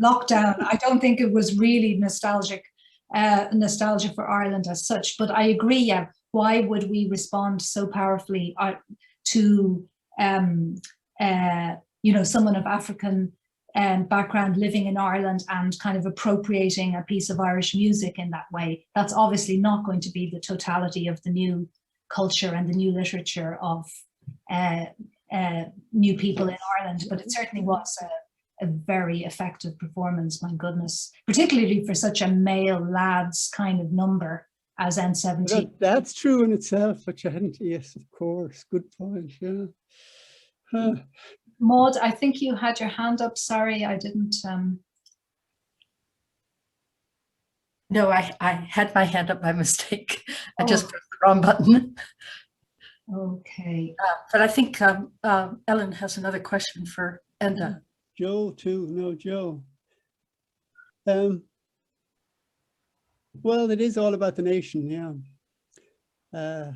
lockdown. I don't think it was really nostalgia for Ireland as such, but I agree. Yeah, why would we respond so powerfully to someone of African background living in Ireland and kind of appropriating a piece of Irish music in that way? That's obviously not going to be the totality of the new culture and the new literature of new people in Ireland, but it certainly was a very effective performance, my goodness, particularly for such a male lads kind of number as N17. Well, that's true in itself, but you hadn't, yes, of course, good point, yeah. Maud, I think you had your hand up. Sorry, I didn't. No, I had my hand up by mistake. I just pressed the wrong button. Okay. But I think Ellen has another question for Enda. Joe too, no, Joe. Well, it is all about the nation, yeah.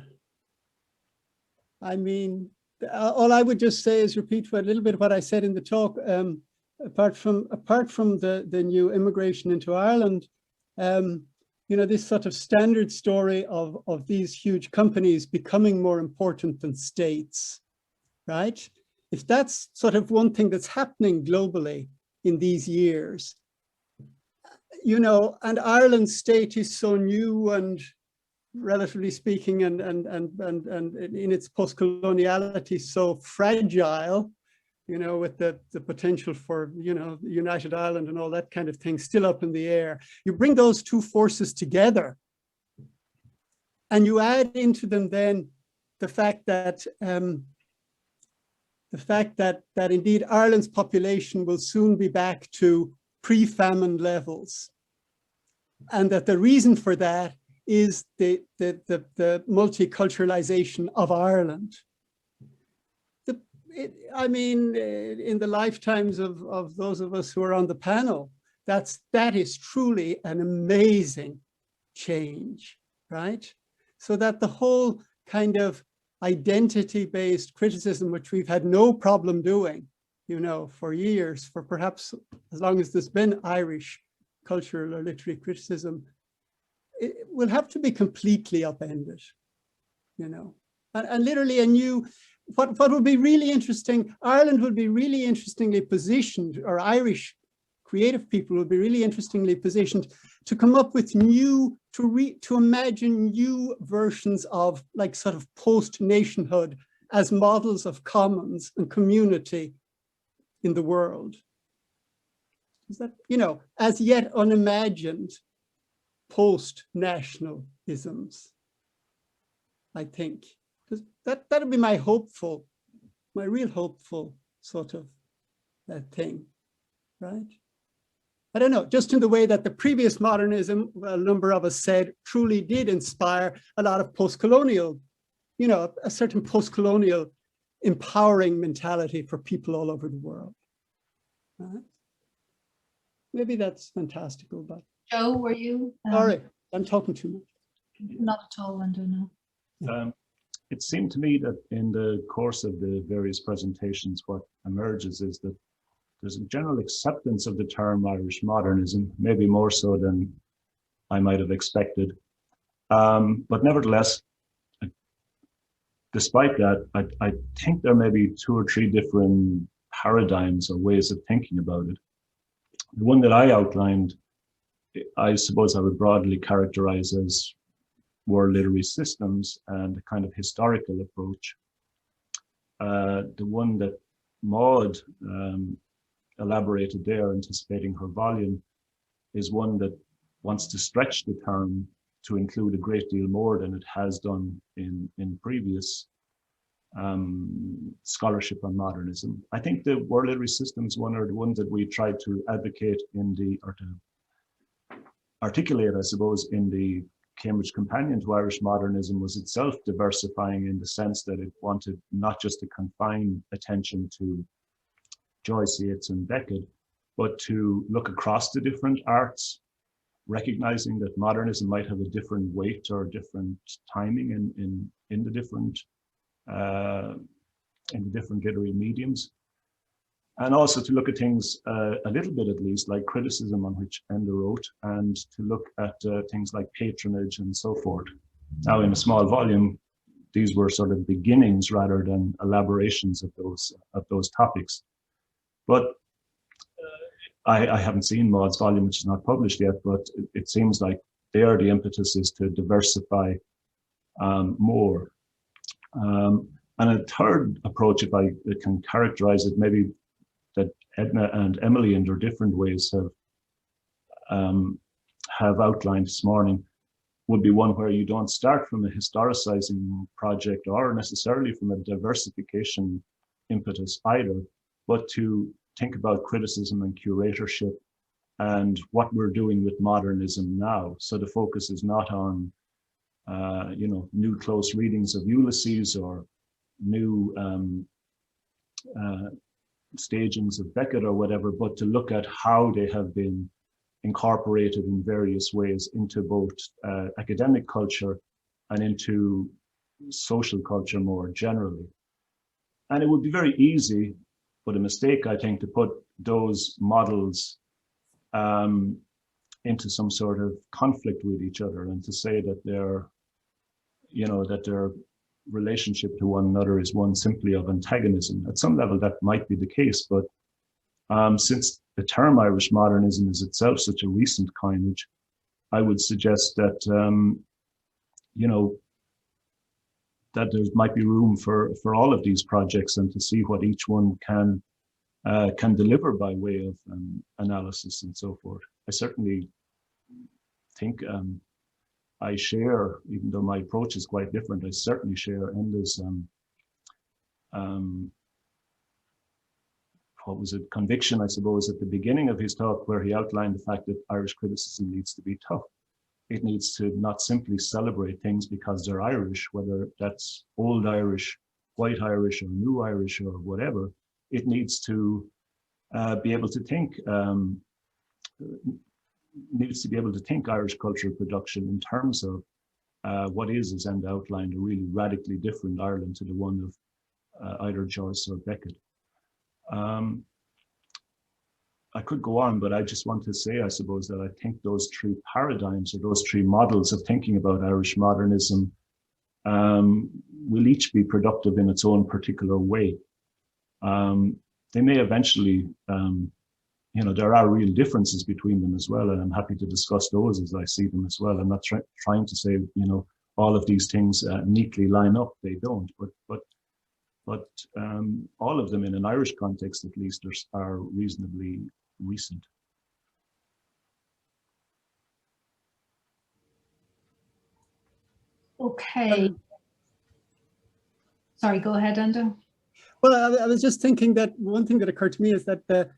I mean, all I would just say is repeat a little bit what I said in the talk. Apart from the new immigration into Ireland, this sort of standard story of these huge companies becoming more important than states, right? If that's sort of one thing that's happening globally in these years, and Ireland's state is so new and relatively speaking, and in its post-coloniality so fragile, with the potential for, United Ireland and all that kind of thing still up in the air. You bring those two forces together, And you add into them then the fact that indeed Ireland's population will soon be back to pre-famine levels, and that the reason for that is the multiculturalization of Ireland. I mean, in the lifetimes of those of us who are on the panel, that is truly an amazing change, right? So that the whole kind of identity-based criticism, which we've had no problem doing, you know, for years, for perhaps as long as there's been Irish cultural or literary criticism, it will have to be completely upended, you know, and literally a new, what would be really interesting, Ireland would be really interestingly positioned, or Irish creative people would be really interestingly positioned to come up with new, to imagine new versions of like sort of post-nationhood as models of commons and community in the world. Is that, you know, as yet unimagined post-nationalisms, I think. Because that would be my real hopeful sort of thing, right? I don't know, just in the way that the previous modernism, a number of us said, truly did inspire a lot of post-colonial, you know, a certain post-colonial empowering mentality for people all over the world. Right? Maybe that's fantastical, but. Joe, were you? Sorry, I'm talking too much. Not at all, Enda, no. It seemed to me that in the course of the various presentations, what emerges is that there's a general acceptance of the term Irish modernism, maybe more so than I might have expected. But nevertheless, despite that, I think there may be 2 or 3 different paradigms or ways of thinking about it. The one that I outlined, I suppose I would broadly characterize as world literary systems and a kind of historical approach. The one that Maud elaborated there, anticipating her volume, is one that wants to stretch the term to include a great deal more than it has done in previous scholarship on modernism. I think the world literary systems one are the ones that we tried to advocate or to articulate, I suppose, in the Cambridge Companion to Irish Modernism, was itself diversifying in the sense that it wanted not just to confine attention to Joyce, Yeats, and Beckett, but to look across the different arts, recognizing that modernism might have a different weight or different timing in the different literary mediums, and also to look at things a little bit at least like criticism, on which Enda wrote, and to look at things like patronage and so forth. Now, in a small volume, these were sort of beginnings rather than elaborations of those topics. But I haven't seen Maud's volume, which is not published yet, but it seems like there the impetus is to diversify more. And a third approach, if I can characterize it, maybe that Edna and Emilie in their different ways have outlined this morning, would be one where you don't start from a historicizing project or necessarily from a diversification impetus either, but to think about criticism and curatorship and what we're doing with modernism now. So the focus is not on, new close readings of Ulysses or new stagings of Beckett or whatever, but to look at how they have been incorporated in various ways into both academic culture and into social culture more generally. And it would be very easy, but a mistake, I think, to put those models into some sort of conflict with each other and to say that their relationship to one another is one simply of antagonism. At some level, that might be the case, but since the term Irish modernism is itself such a recent coinage, I would suggest that that there might be room for all of these projects and to see what each one can deliver by way of analysis and so forth. I certainly think I share, even though my approach is quite different, I certainly share Enda's what was it, conviction, I suppose, at the beginning of his talk, where he outlined the fact that Irish criticism needs to be tough. It needs to not simply celebrate things because they're Irish, whether that's old Irish, white Irish, or new Irish, or whatever. It needs to be able to think, Irish cultural production in terms of what is, as Enda outlined, a really radically different Ireland to the one of either Joyce or Beckett. I could go on, but I just want to say, I suppose, that I think those three paradigms, or those three models of thinking about Irish modernism, will each be productive in its own particular way. They may eventually, there are real differences between them as well, and I'm happy to discuss those as I see them as well. I'm not trying to say, all of these things neatly line up. They don't, but all of them, in an Irish context at least, are reasonably recent. Okay. Sorry, go ahead, Enda. Well, I was just thinking that one thing that occurred to me is that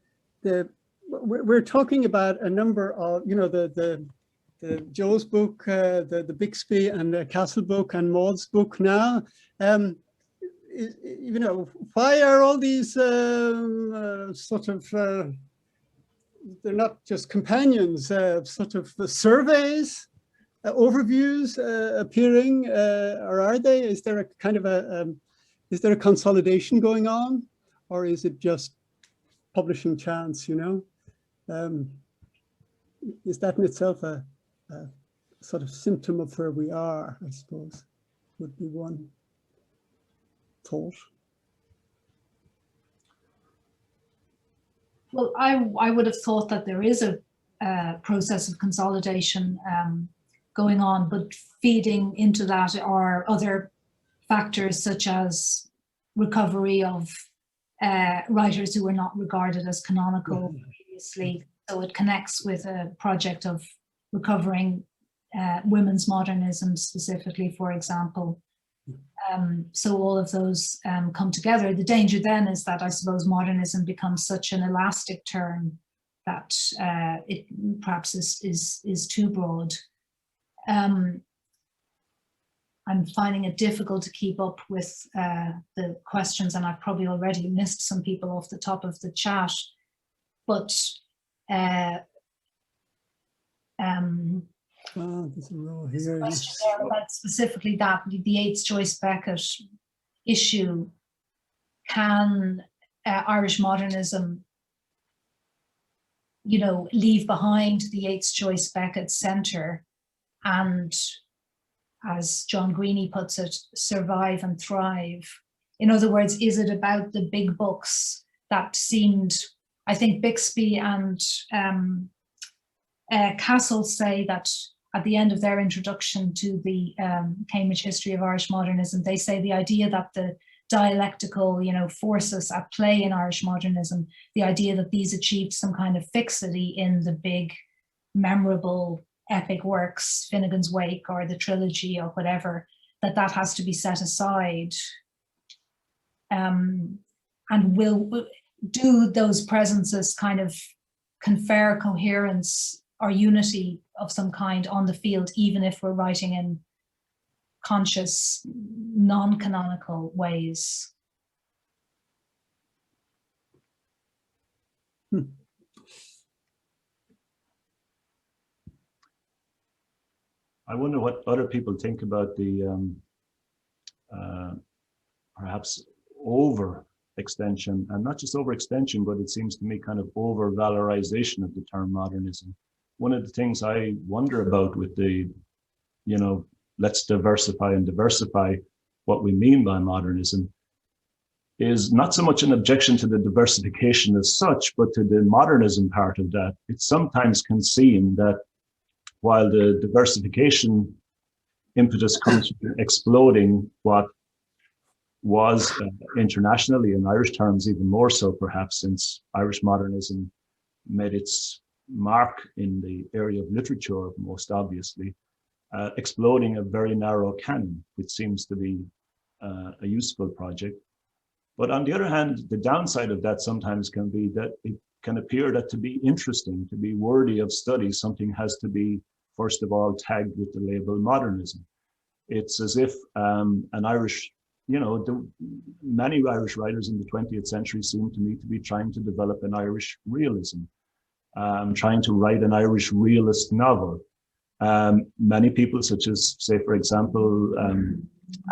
we're talking about a number of, the Joe's book, the Bixby and Castle book and Maud's book now. Why are all these they're not just companions, sort of surveys, overviews appearing, or are they? Is there a kind of is there a consolidation going on, or is it just publishing chance, Is that in itself a sort of symptom of where we are, I suppose, would be one thought. Well, I would have thought that there is a process of consolidation going on, but feeding into that are other factors such as recovery of writers who were not regarded as canonical previously. So it connects with a project of recovering women's modernism specifically, for example. So all of those come together. The danger then is that, I suppose, modernism becomes such an elastic term that it perhaps is too broad. I'm finding it difficult to keep up with the questions, and I've probably already missed some people off the top of the chat. But there's a row here. Question there about specifically that the Yeats Joyce Beckett issue. Can Irish modernism, leave behind the Yeats Joyce Beckett centre and, as John Greene puts it, survive and thrive? In other words, is it about the big books that seemed, I think Bixby and Castle say that at the end of their introduction to the Cambridge History of Irish Modernism, they say the idea that the dialectical, forces at play in Irish modernism, the idea that these achieved some kind of fixity in the big, memorable, epic works, Finnegan's Wake or the trilogy or whatever, that has to be set aside. And do those presences kind of confer coherence or unity of some kind on the field, even if we're writing in conscious, non-canonical ways? I wonder what other people think about the perhaps over-extension, and not just over-extension, but it seems to me kind of over-valorization of the term modernism. One of the things I wonder about with the, let's diversify and diversify what we mean by modernism is not so much an objection to the diversification as such, but to the modernism part of that. It sometimes can seem that while the diversification impetus comes from exploding what was internationally, in Irish terms even more so perhaps, since Irish modernism made its mark in the area of literature most obviously, exploding a very narrow canon, which seems to be a useful project. But on the other hand, the downside of that sometimes can be that it can appear that to be interesting, to be worthy of study, something has to be, first of all, tagged with the label modernism. It's as if an Irish, many Irish writers in the 20th century seem to me to be trying to develop an Irish realism, trying to write an Irish realist novel. Many people, such as, say, for example,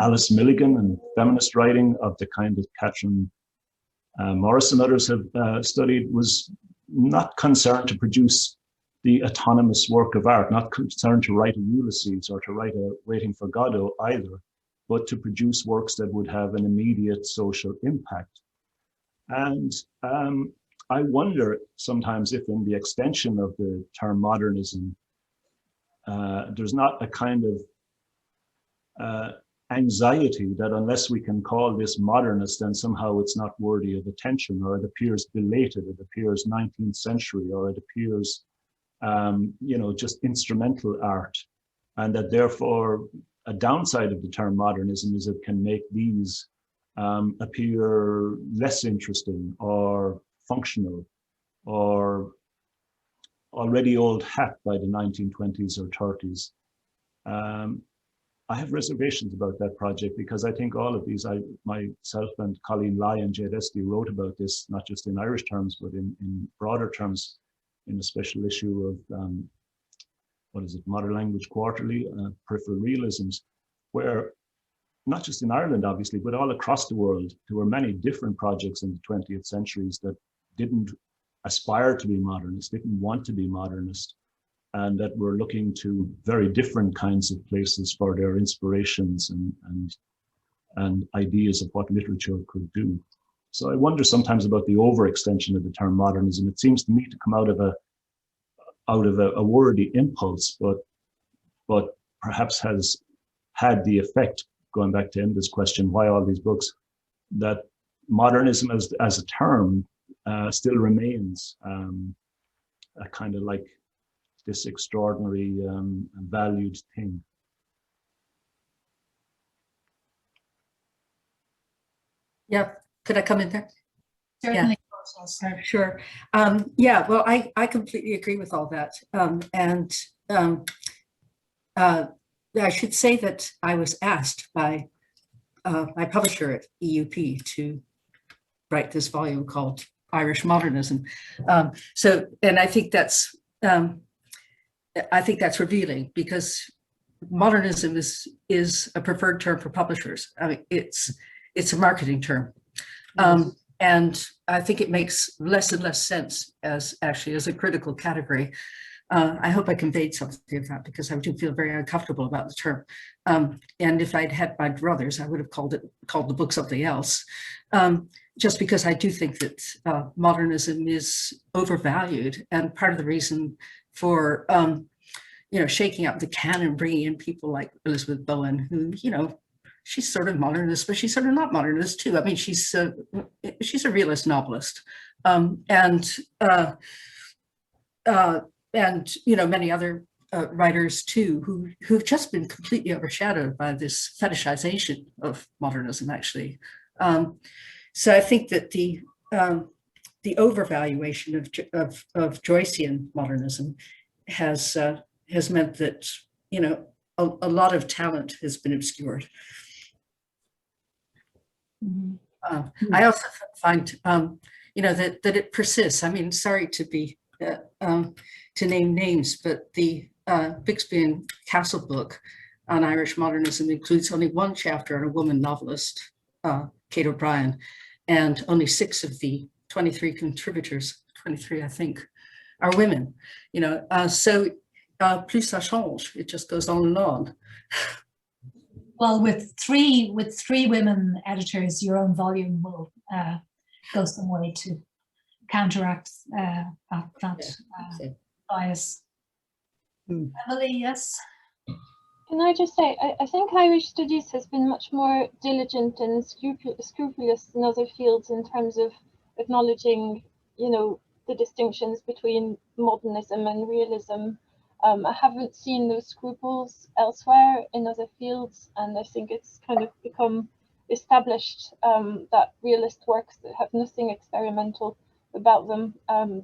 Alice Milligan and feminist writing of the kind that Catherine Morris and others have studied, was not concerned to produce the autonomous work of art, not concerned to write a Ulysses or to write a Waiting for Godot either, but to produce works that would have an immediate social impact. And I wonder sometimes if in the extension of the term modernism, there's not a kind of anxiety that unless we can call this modernist, then somehow it's not worthy of attention, or it appears belated, it appears 19th century, or it appears, just instrumental art. And that therefore a downside of the term modernism is it can make these appear less interesting or functional or already old hat by the 1920s or 30s. I have reservations about that project because I think all of these, myself and Colleen Lai and Jade Esty wrote about this, not just in Irish terms, but in broader terms in a special issue of, Modern Language Quarterly, Peripheral Realisms, where not just in Ireland, obviously, but all across the world, there were many different projects in the 20th centuries that didn't aspire to be modernist, didn't want to be modernist, and that were looking to very different kinds of places for their inspirations and ideas of what literature could do. So I wonder sometimes about the overextension of the term modernism. It seems to me to come out of a wordy impulse, but perhaps has had the effect, going back to Enda's question, why all these books, that modernism as a term still remains a kind of like this extraordinary valued thing. Yeah, could I come in there? Certainly. Yeah. Sure. Yeah, well, I completely agree with all that. I should say that I was asked by my publisher at EUP to write this volume called Irish Modernism. And I think that's revealing, because modernism is a preferred term for publishers. I mean, it's a marketing term. And I think it makes less and less sense as a critical category. I hope I conveyed something of that, because I do feel very uncomfortable about the term. And if I'd had my druthers, I would have called the book something else. Just because I do think that modernism is overvalued, and part of the reason for shaking up the canon, bringing in people like Elizabeth Bowen, who she's sort of modernist, but she's sort of not modernist too. I mean, she's a realist novelist, and many other writers too, who've just been completely overshadowed by this fetishization of modernism, actually. So I think that the overvaluation of Joycean modernism has meant that a lot of talent has been obscured. I also find that it persists. I mean, sorry to be to name names, but the Bixby and Castle book on Irish modernism includes only one chapter on a woman novelist, Kate O'Brien, and only 6 of the 23 contributors, 23 I think, are women. So plus ça change, it just goes on and on. Well, with three women editors, your own volume will go some way to counteract that bias. Emilie, yes? Can I just say, I think Irish studies has been much more diligent and scrupulous than other fields in terms of acknowledging, the distinctions between modernism and realism. I haven't seen those scruples elsewhere in other fields, and I think it's kind of become established that realist works that have nothing experimental about them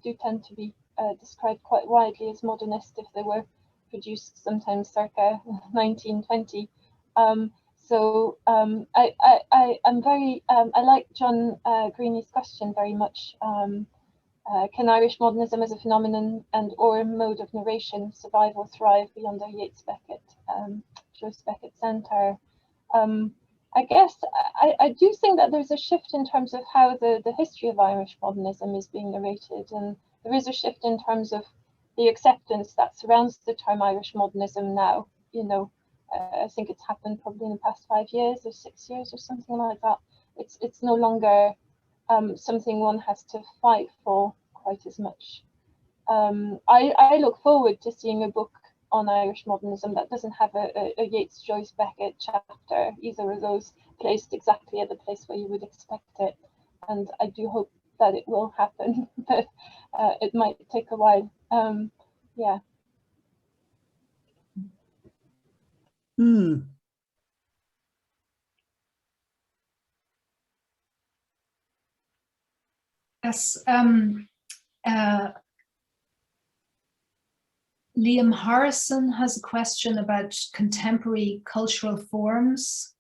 do tend to be described quite widely as modernist if they were produced sometimes circa 1920. I like John Greeny's question very much. Can Irish modernism as a phenomenon and or a mode of narration survive or thrive beyond their Yeats-Beckett, Joyce-Beckett centre? I guess I do think that there's a shift in terms of how the history of Irish modernism is being narrated, and there is a shift in terms of the acceptance that surrounds the term Irish modernism now. You know, I think it's happened probably in the past 5 years or 6 years or something like that. It's no longer something one has to fight for quite as much. I look forward to seeing a book on Irish modernism that doesn't have a Yeats, Joyce, Beckett chapter, either of those placed exactly at the place where you would expect it. And I do hope that it will happen, but it might take a while. Yeah. Yes. Liam Harrison has a question about contemporary cultural forms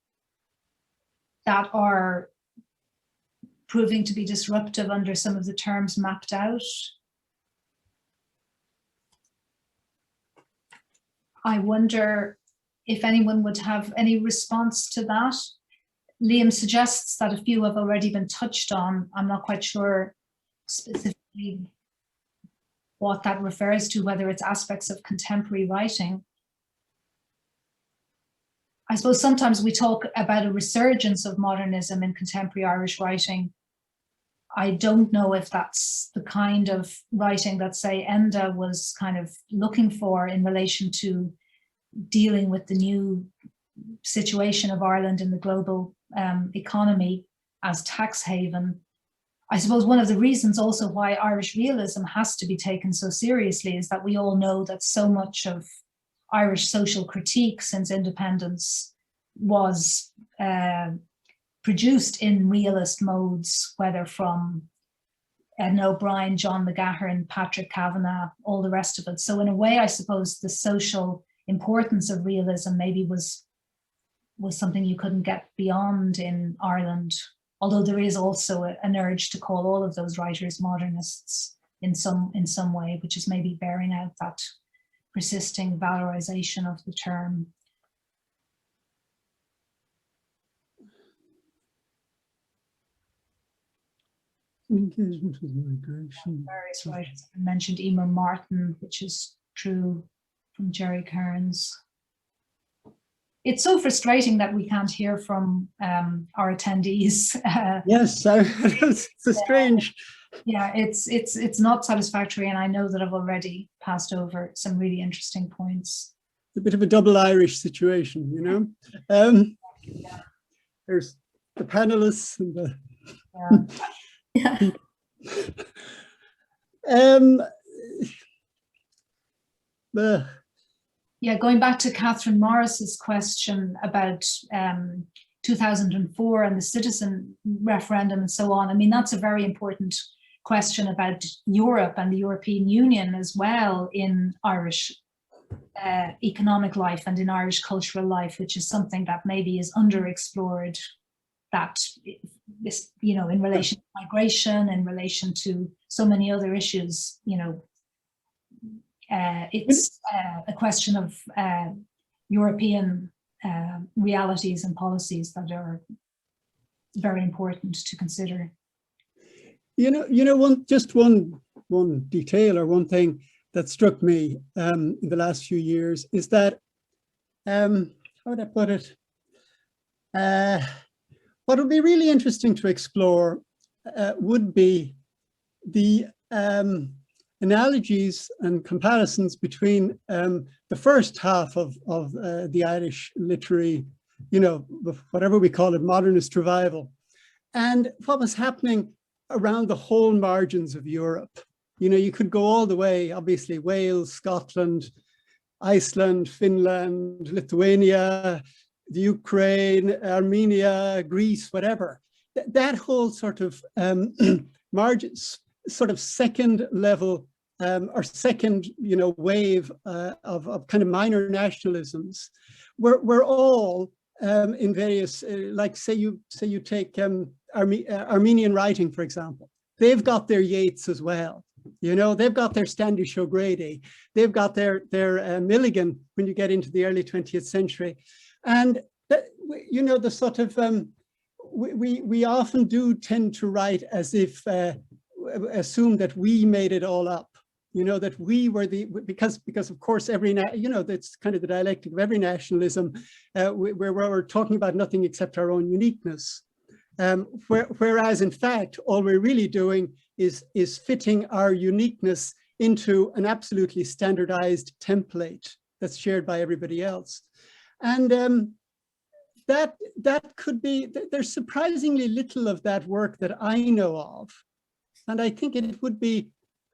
that are proving to be disruptive under some of the terms mapped out. I wonder if anyone would have any response to that. Liam suggests that a few have already been touched on. I'm not quite sure specifically what that refers to, whether it's aspects of contemporary writing. I suppose sometimes we talk about a resurgence of modernism in contemporary Irish writing. I don't know if that's the kind of writing that, say, Enda was kind of looking for in relation to dealing with the new situation of Ireland in the global economy as tax haven. I suppose one of the reasons also why Irish realism has to be taken so seriously is that we all know that so much of Irish social critique since independence was produced in realist modes, whether from Edna O'Brien, John McGahern, Patrick Kavanagh, all the rest of it. So in a way, I suppose the social importance of realism maybe was something you couldn't get beyond in Ireland, although there is also an urge to call all of those writers modernists in some way, which is maybe bearing out that persisting valorization of the term. Engagement with migration. Various writers mentioned Emer Martin, which is true, from Jerry Kearns. It's so frustrating that we can't hear from our attendees. Yes, it's a strange. Yeah, it's not satisfactory, and I know that I've already passed over some really interesting points. It's a bit of a double Irish situation, you know. Yeah. There's the panelists and the. Yeah. Yeah, going back to Catherine Morris's question about 2004 and the citizen referendum and so on. I mean, that's a very important question about Europe and the European Union as well in Irish economic life and in Irish cultural life, which is something that maybe is underexplored, that, you know, in relation to migration, in relation to so many other issues, you know, it's a question of European realities and policies that are very important to consider. You know, one detail or one thing that struck me in the last few years is that, how would I put it? What would be really interesting to explore would be the analogies and comparisons between the first half of the Irish literary, you know, whatever we call it, modernist revival, and what was happening around the whole margins of Europe. You know, you could go all the way, obviously, Wales, Scotland, Iceland, Finland, Lithuania, the Ukraine, Armenia, Greece, whatever. That whole sort of margins, sort of second level or second, wave of kind of minor nationalisms, we're all in various, like say you take Armenian writing, for example. They've got their Yeats as well. They've got their Standish O'Grady. They've got their Milligan when you get into the early 20th century. And, the sort of, we often do tend to write as if, assume that we made it all up. That we were because of course that's kind of the dialectic of every nationalism, where we're talking about nothing except our own uniqueness. Whereas in fact, all we're really doing is fitting our uniqueness into an absolutely standardized template that's shared by everybody else. And that could be, there's surprisingly little of that work that I know of. And I think it would be,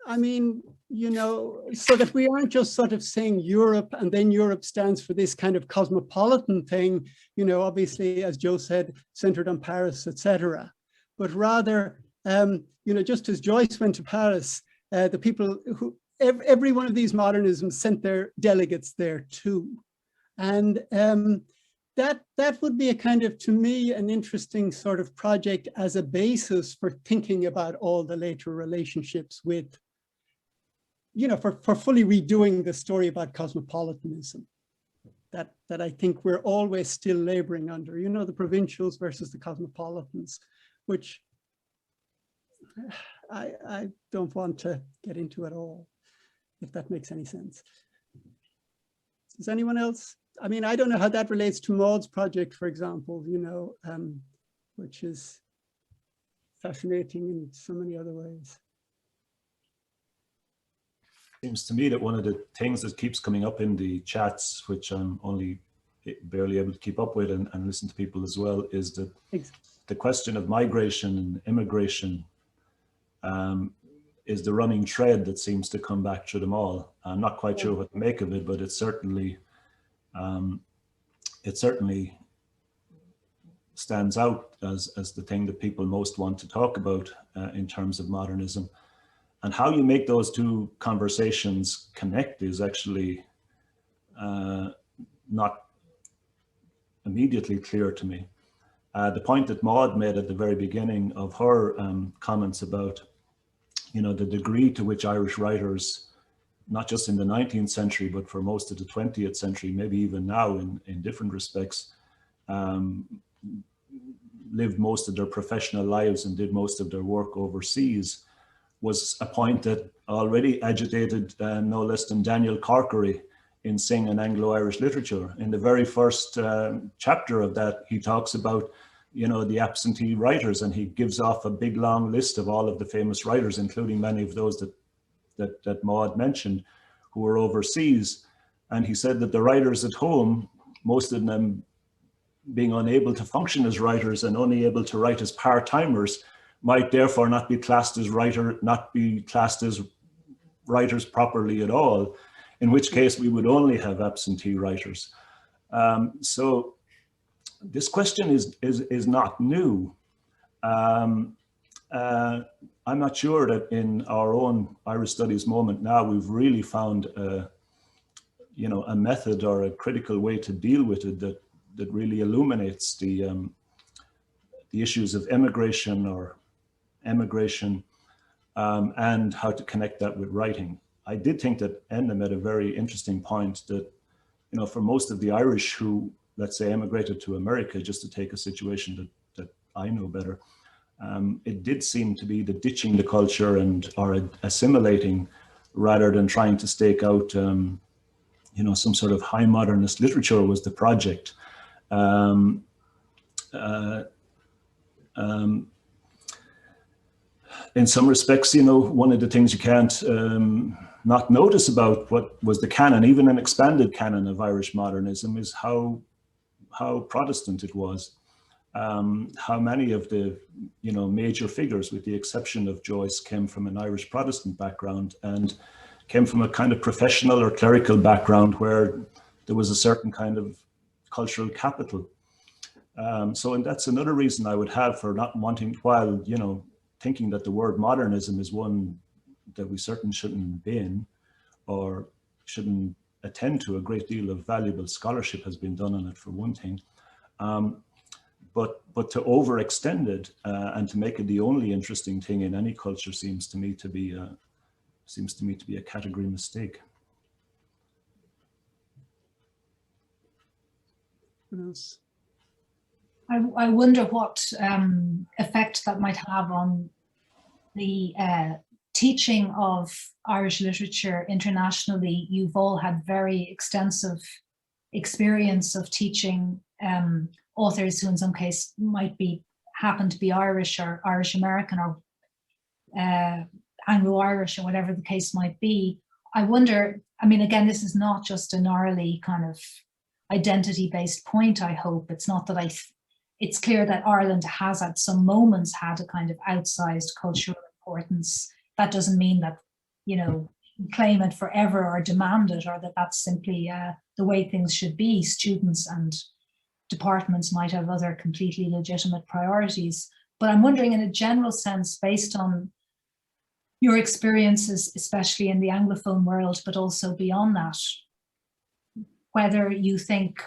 so that we aren't just sort of saying Europe, and then Europe stands for this kind of cosmopolitan thing, obviously, as Joe said, centered on Paris, etc. But rather, just as Joyce went to Paris, the people who, every one of these modernisms sent their delegates there too. And that would be a kind of, to me, an interesting sort of project as a basis for thinking about all the later relationships with, for fully redoing the story about cosmopolitanism that I think we're always still laboring under, the provincials versus the cosmopolitans, which I don't want to get into at all, if that makes any sense. Does anyone else? I don't know how that relates to Maud's project, for example, which is fascinating in so many other ways. Seems to me that one of the things that keeps coming up in the chats, which I'm only barely able to keep up with and listen to people as well, is that the question of migration and immigration is the running thread that seems to come back through them all. I'm not quite sure what to make of it, but it certainly stands out as the thing that people most want to talk about in terms of modernism. And how you make those two conversations connect is actually not immediately clear to me. The point that Maud made at the very beginning of her comments about, the degree to which Irish writers, not just in the 19th century, but for most of the 20th century, maybe even now in different respects, lived most of their professional lives and did most of their work overseas, was a point that already agitated no less than Daniel Corkery in Sing and Anglo-Irish Literature. In the very first chapter of that, he talks about, the absentee writers, and he gives off a big long list of all of the famous writers, including many of those that Maud mentioned, who were overseas. And he said that the writers at home, most of them being unable to function as writers and only able to write as part-timers, might therefore not be classed as writers properly at all, in which case we would only have absentee writers. So this question is not new. I'm not sure that in our own Irish Studies moment now we've really found a method or a critical way to deal with it that really illuminates the issues of immigration or emigration and how to connect that with writing. I did think that Enda made a very interesting point that, for most of the Irish who, let's say, emigrated to America, just to take a situation that I know better, it did seem to be the ditching the culture or assimilating rather than trying to stake out, some sort of high modernist literature was the project. In some respects, one of the things you can't not notice about what was the canon, even an expanded canon of Irish modernism, is how Protestant it was. How many of the major figures, with the exception of Joyce, came from an Irish Protestant background, and came from a kind of professional or clerical background where there was a certain kind of cultural capital. And that's another reason I would have for not wanting, while, you know, thinking that the word modernism is one that we certainly shouldn't bin or shouldn't attend to. A great deal of valuable scholarship has been done on it, for one thing. But to overextend it and to make it the only interesting thing in any culture seems to me to be a category mistake. What else? I wonder what effect that might have on the teaching of Irish literature internationally. You've all had very extensive experience of teaching authors who in some case might happen to be Irish or Irish American or Anglo-Irish or whatever the case might be. I wonder, I mean, again, this is not just a narrowly kind of identity-based point, I hope. It's not that it's clear that Ireland has at some moments had a kind of outsized cultural importance. That doesn't mean that, you know, claim it forever or demand it, or that that's simply the way things should be. Students and departments might have other completely legitimate priorities. But I'm wondering, in a general sense, based on your experiences, especially in the Anglophone world, but also beyond that, whether you think,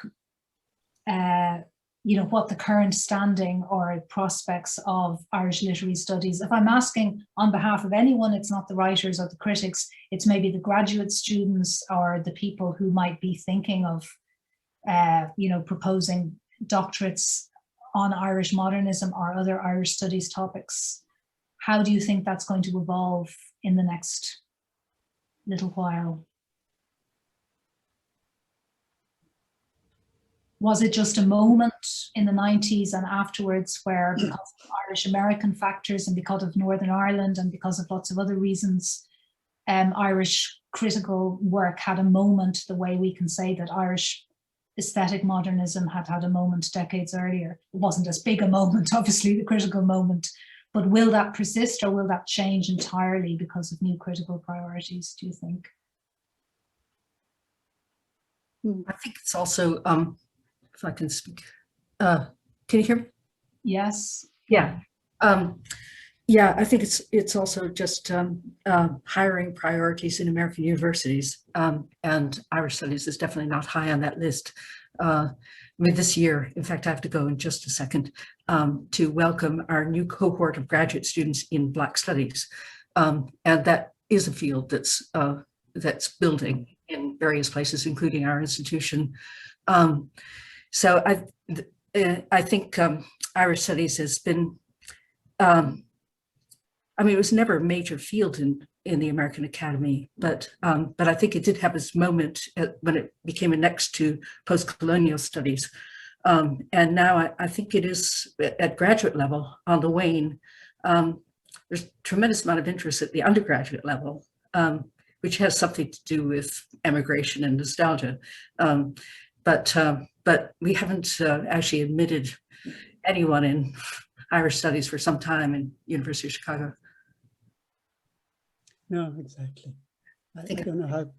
you know, what the current standing or prospects of Irish literary studies. If I'm asking on behalf of anyone, it's not the writers or the critics, it's maybe the graduate students or the people who might be thinking of, you know, proposing doctorates on Irish modernism or other Irish studies topics. How do you think that's going to evolve in the next little while? Was it just a moment in the 90s and afterwards where, because of Irish American factors and because of Northern Ireland and because of lots of other reasons, Irish critical work had a moment the way we can say that Irish aesthetic modernism had a moment decades earlier? It wasn't as big a moment, obviously, the critical moment, but will that persist or will that change entirely because of new critical priorities, do you think? I think it's also, if I can speak, can you hear me? Yes. Yeah. Yeah, I think it's also just hiring priorities in American universities, and Irish studies is definitely not high on that list. I mean, this year, in fact, I have to go in just a second to welcome our new cohort of graduate students in Black Studies, and that is a field that's building in various places, including our institution. So I think Irish studies has been, I mean, it was never a major field in the American Academy, but I think it did have its moment when it became annexed to postcolonial studies. And now I think it is at graduate level on the wane. There's a tremendous amount of interest at the undergraduate level, which has something to do with emigration and nostalgia. But we haven't actually admitted anyone in Irish studies for some time in University of Chicago. No, exactly. I don't know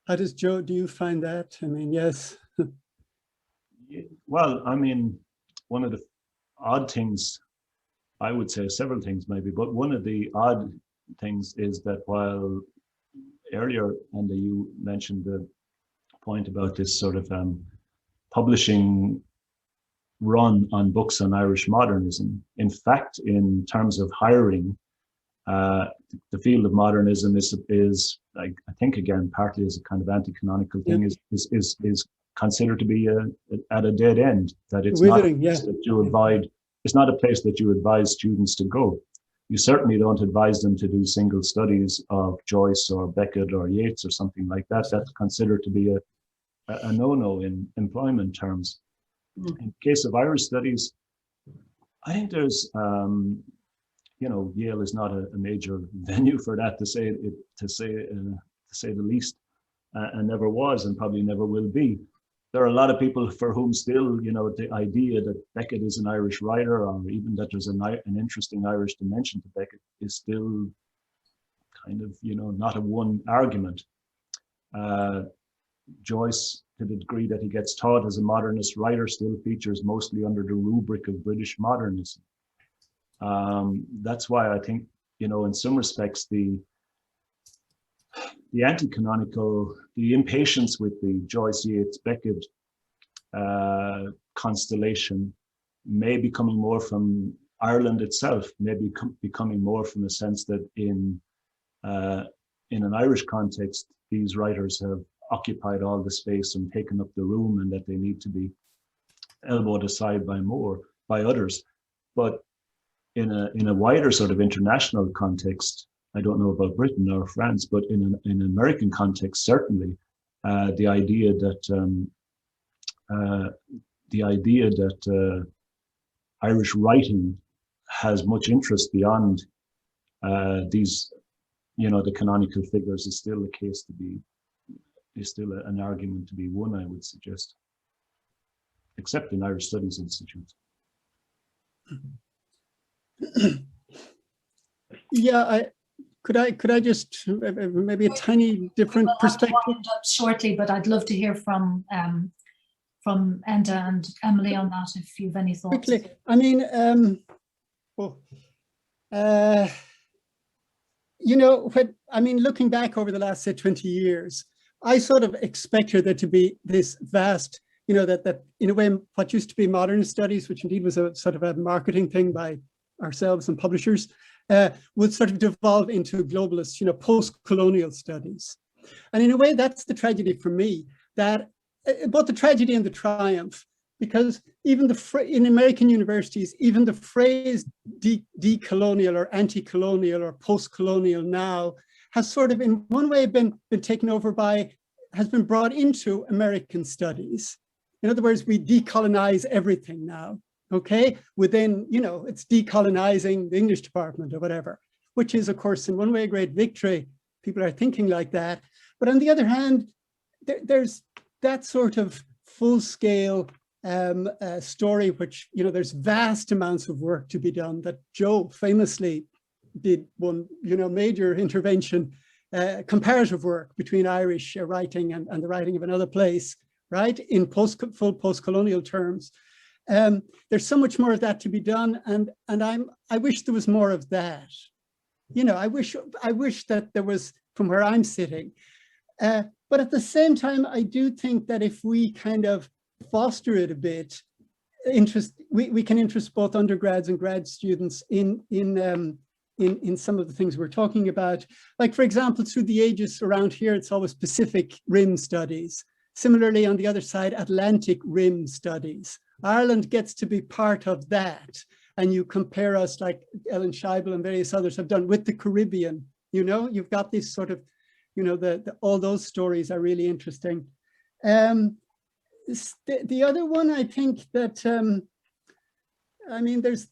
how does Joe, do you find that? I mean, yes. Well, I mean, one of the odd things, I would say several things maybe, but one of the odd things is that while earlier, Enda, you mentioned the point about this sort of publishing run on books on Irish modernism. In fact, in terms of hiring, the field of modernism is like, I think again, partly as a kind of anti-canonical thing, is considered to be at a dead end. That it's not a place that you advise. It's not a place that you advise students to go. You certainly don't advise them to do single studies of Joyce or Beckett or Yeats or something like that. That's considered to be a no-no in employment terms. In the case of Irish studies, I think there's, you know, Yale is not a major venue for that, to say the least, and never was, and probably never will be. There are a lot of people for whom still, you know, the idea that Beckett is an Irish writer, or even that there's an interesting Irish dimension to Beckett, is still kind of, not a one argument. Joyce, to the degree that he gets taught as a modernist writer, still features mostly under the rubric of British modernism. That's why I think, in some respects, the anti-canonical, the impatience with the Joyce Yeats Beckett constellation may be coming more from Ireland itself, maybe becoming more from a sense that in an Irish context, these writers have occupied all the space and taken up the room, and that they need to be elbowed aside by others. But in a wider sort of international context, I don't know about Britain or France, but in an American context, certainly, the idea that Irish writing has much interest beyond these, the canonical figures is still a case to be, is still an argument to be won, I would suggest, except in Irish Studies institutes. Yeah, could I just maybe a tiny different perspective? We'll wind up shortly, but I'd love to hear from Enda and Emilie on that, if you've any thoughts. Quickly, I mean, looking back over the last, say, 20 years, I sort of expected there to be this vast, that in a way, what used to be modernist studies, which indeed was a sort of a marketing thing by ourselves and publishers, would sort of devolve into globalist, post-colonial studies. And in a way, that's the tragedy for me, that both the tragedy and the triumph, because even in American universities, even the phrase decolonial or anti-colonial or post-colonial now has sort of in one way been taken over by, has been brought into American studies. In other words, we decolonize everything now, okay? Within, it's decolonizing the English department or whatever, which is, of course, in one way a great victory. People are thinking like that. But on the other hand, there's that sort of full-scale story, which, there's vast amounts of work to be done that Joe famously did one, major intervention, comparative work between Irish writing and the writing of another place, right? In full post-colonial terms. There's so much more of that to be done. And I wish there was more of that. I wish that there was from where I'm sitting. But at the same time, I do think that if we kind of foster it a bit, we can interest both undergrads and grad students in some of the things we're talking about. Like, for example, through the ages around here, it's always Pacific Rim studies. Similarly, on the other side, Atlantic Rim studies. Ireland gets to be part of that. And you compare us, like Ellen Scheibel and various others have done, with the Caribbean. You've got this sort of, all those stories are really interesting. The other one, I think that,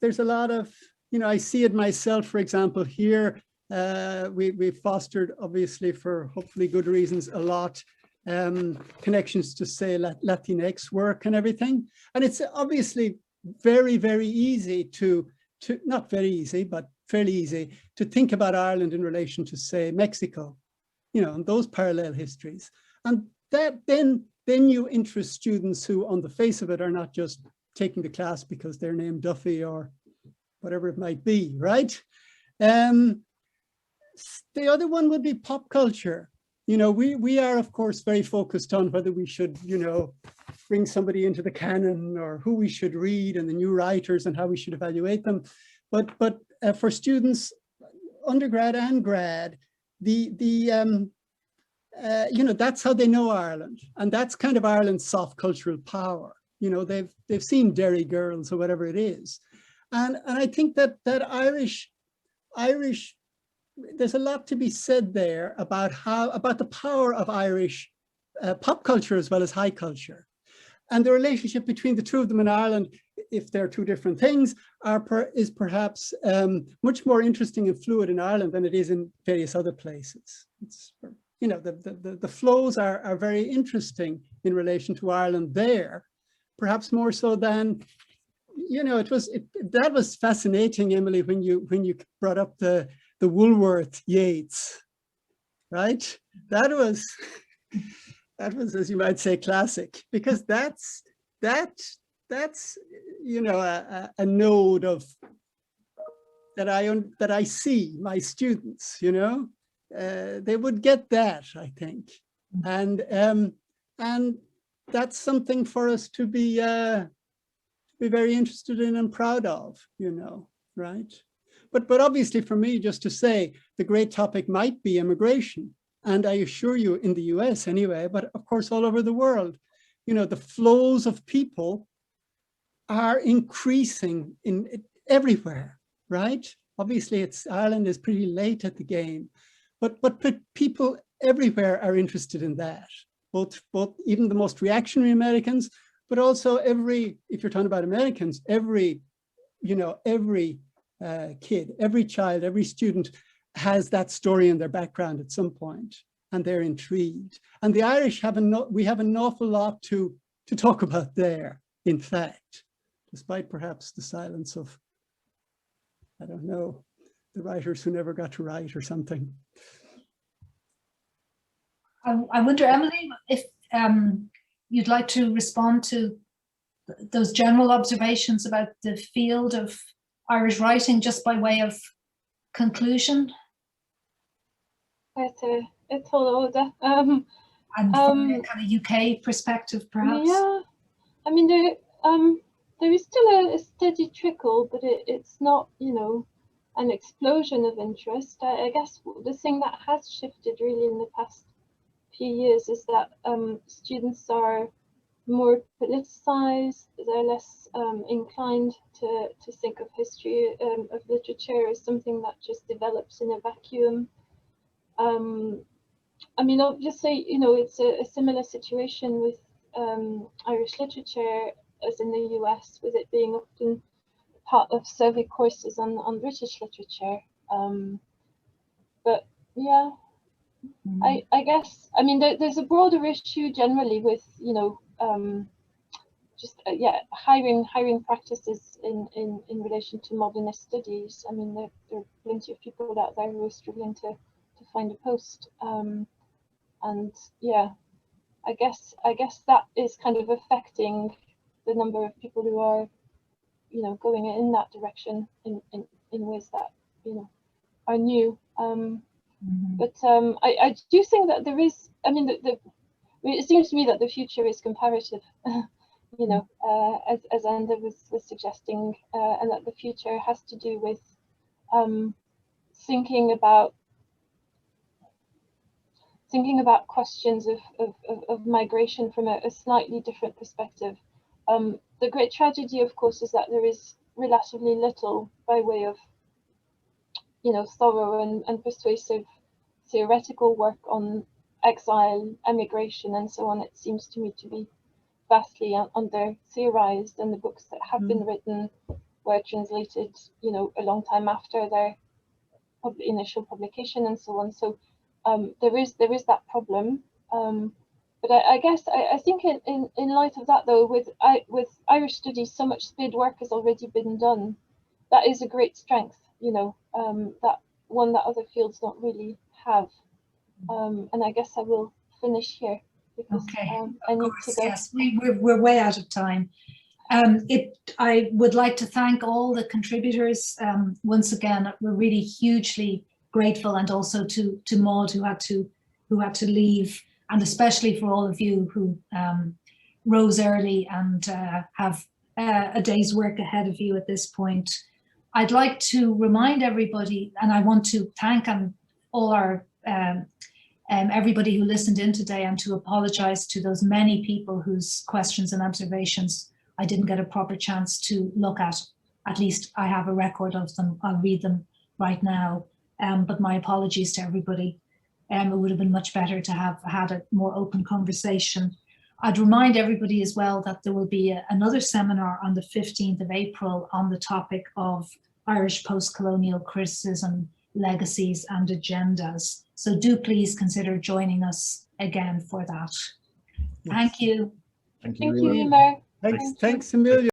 there's a lot of, I see it myself, for example, here, we fostered, obviously, for hopefully good reasons, a lot connections to, say, Latinx work and everything. And it's obviously very, very easy to not very easy, but fairly easy to think about Ireland in relation to, say, Mexico, and those parallel histories. And that then you interest students who, on the face of it, are not just taking the class because they're named Duffy or whatever it might be, right? The other one would be pop culture. We are, of course, very focused on whether we should, bring somebody into the canon or who we should read and the new writers and how we should evaluate them. But for students, undergrad and grad, that's how they know Ireland, and that's kind of Ireland's soft cultural power. They've seen Derry Girls or whatever it is, and I think that Irish, there's a lot to be said there about the power of Irish pop culture as well as high culture, and the relationship between the two of them in Ireland, if they're two different things, is perhaps much more interesting and fluid in Ireland than it is in various other places. It's, the flows are very interesting in relation to Ireland there, perhaps more so than, that was fascinating, Emilie, when you brought up the the Woolworth Yeats, right? That was, as you might say, classic, because that's you know, a node of that I see my students, you know, they would get that, I think, and that's something for us to be very interested in and proud of, you know, right? But obviously for me, just to say, the great topic might be immigration. And I assure you, in the US anyway, but of course all over the world, you know, the flows of people are increasing everywhere, right? Obviously Ireland is pretty late at the game, but people everywhere are interested in that. Both even the most reactionary Americans, but also if you're talking about Americans, every kid, every child, every student has that story in their background at some point, and they're intrigued. And the Irish we have an awful lot to talk about there, in fact, despite perhaps the silence of, I don't know, the writers who never got to write or something. I wonder, Emilie, if you'd like to respond to those general observations about the field of Irish writing, just by way of conclusion. It's all order. And from a kind of UK perspective, perhaps. Yeah, I mean, there is still a steady trickle, but it's not, you know, an explosion of interest. I guess the thing that has shifted really in the past few years is that students are more politicized, they're less inclined to think of history of literature as something that just develops in a vacuum. I mean, obviously, you know, it's a similar situation with Irish literature as in the US, with it being often part of survey courses on British literature. But yeah, I guess, I mean, there's a broader issue generally with, you know, hiring practices in relation to modernist studies. I mean, there are plenty of people out there who are struggling to find a post, and yeah, I guess that is kind of affecting the number of people who are, you know, going in that direction in ways that, you know, are new. But I do think that there is, I mean, it seems to me that the future is comparative, you know, as Enda was suggesting, and that the future has to do with thinking about questions of migration from a slightly different perspective. The great tragedy, of course, is that there is relatively little by way of, you know, thorough and persuasive theoretical work on exile, emigration, and so on. It seems to me to be vastly under theorized, and the books that have been written were translated, you know, a long time after their initial publication and so on. So there is that problem. But I guess I think in light of that, though, with Irish studies, so much spade work has already been done. That is a great strength, you know, that one that other fields don't really have. And I guess I will finish here because I need to go. Yes, we're way out of time. I would like to thank all the contributors once again. We're really hugely grateful, and also to Maud, who had to leave, and especially for all of you who rose early and have a day's work ahead of you at this point. I'd like to remind everybody, and I want to thank all our everybody who listened in today, and to apologize to those many people whose questions and observations I didn't get a proper chance to look at. At least I have a record of them. I'll read them right now. But my apologies to everybody. It would have been much better to have had a more open conversation. I'd remind everybody as well that there will be another seminar on the 15th of April on the topic of Irish postcolonial criticism, legacies and agendas. So do please consider joining us again for that. Yes. Thank you. Thank you. Thank you, Emer. Thanks, Emilie.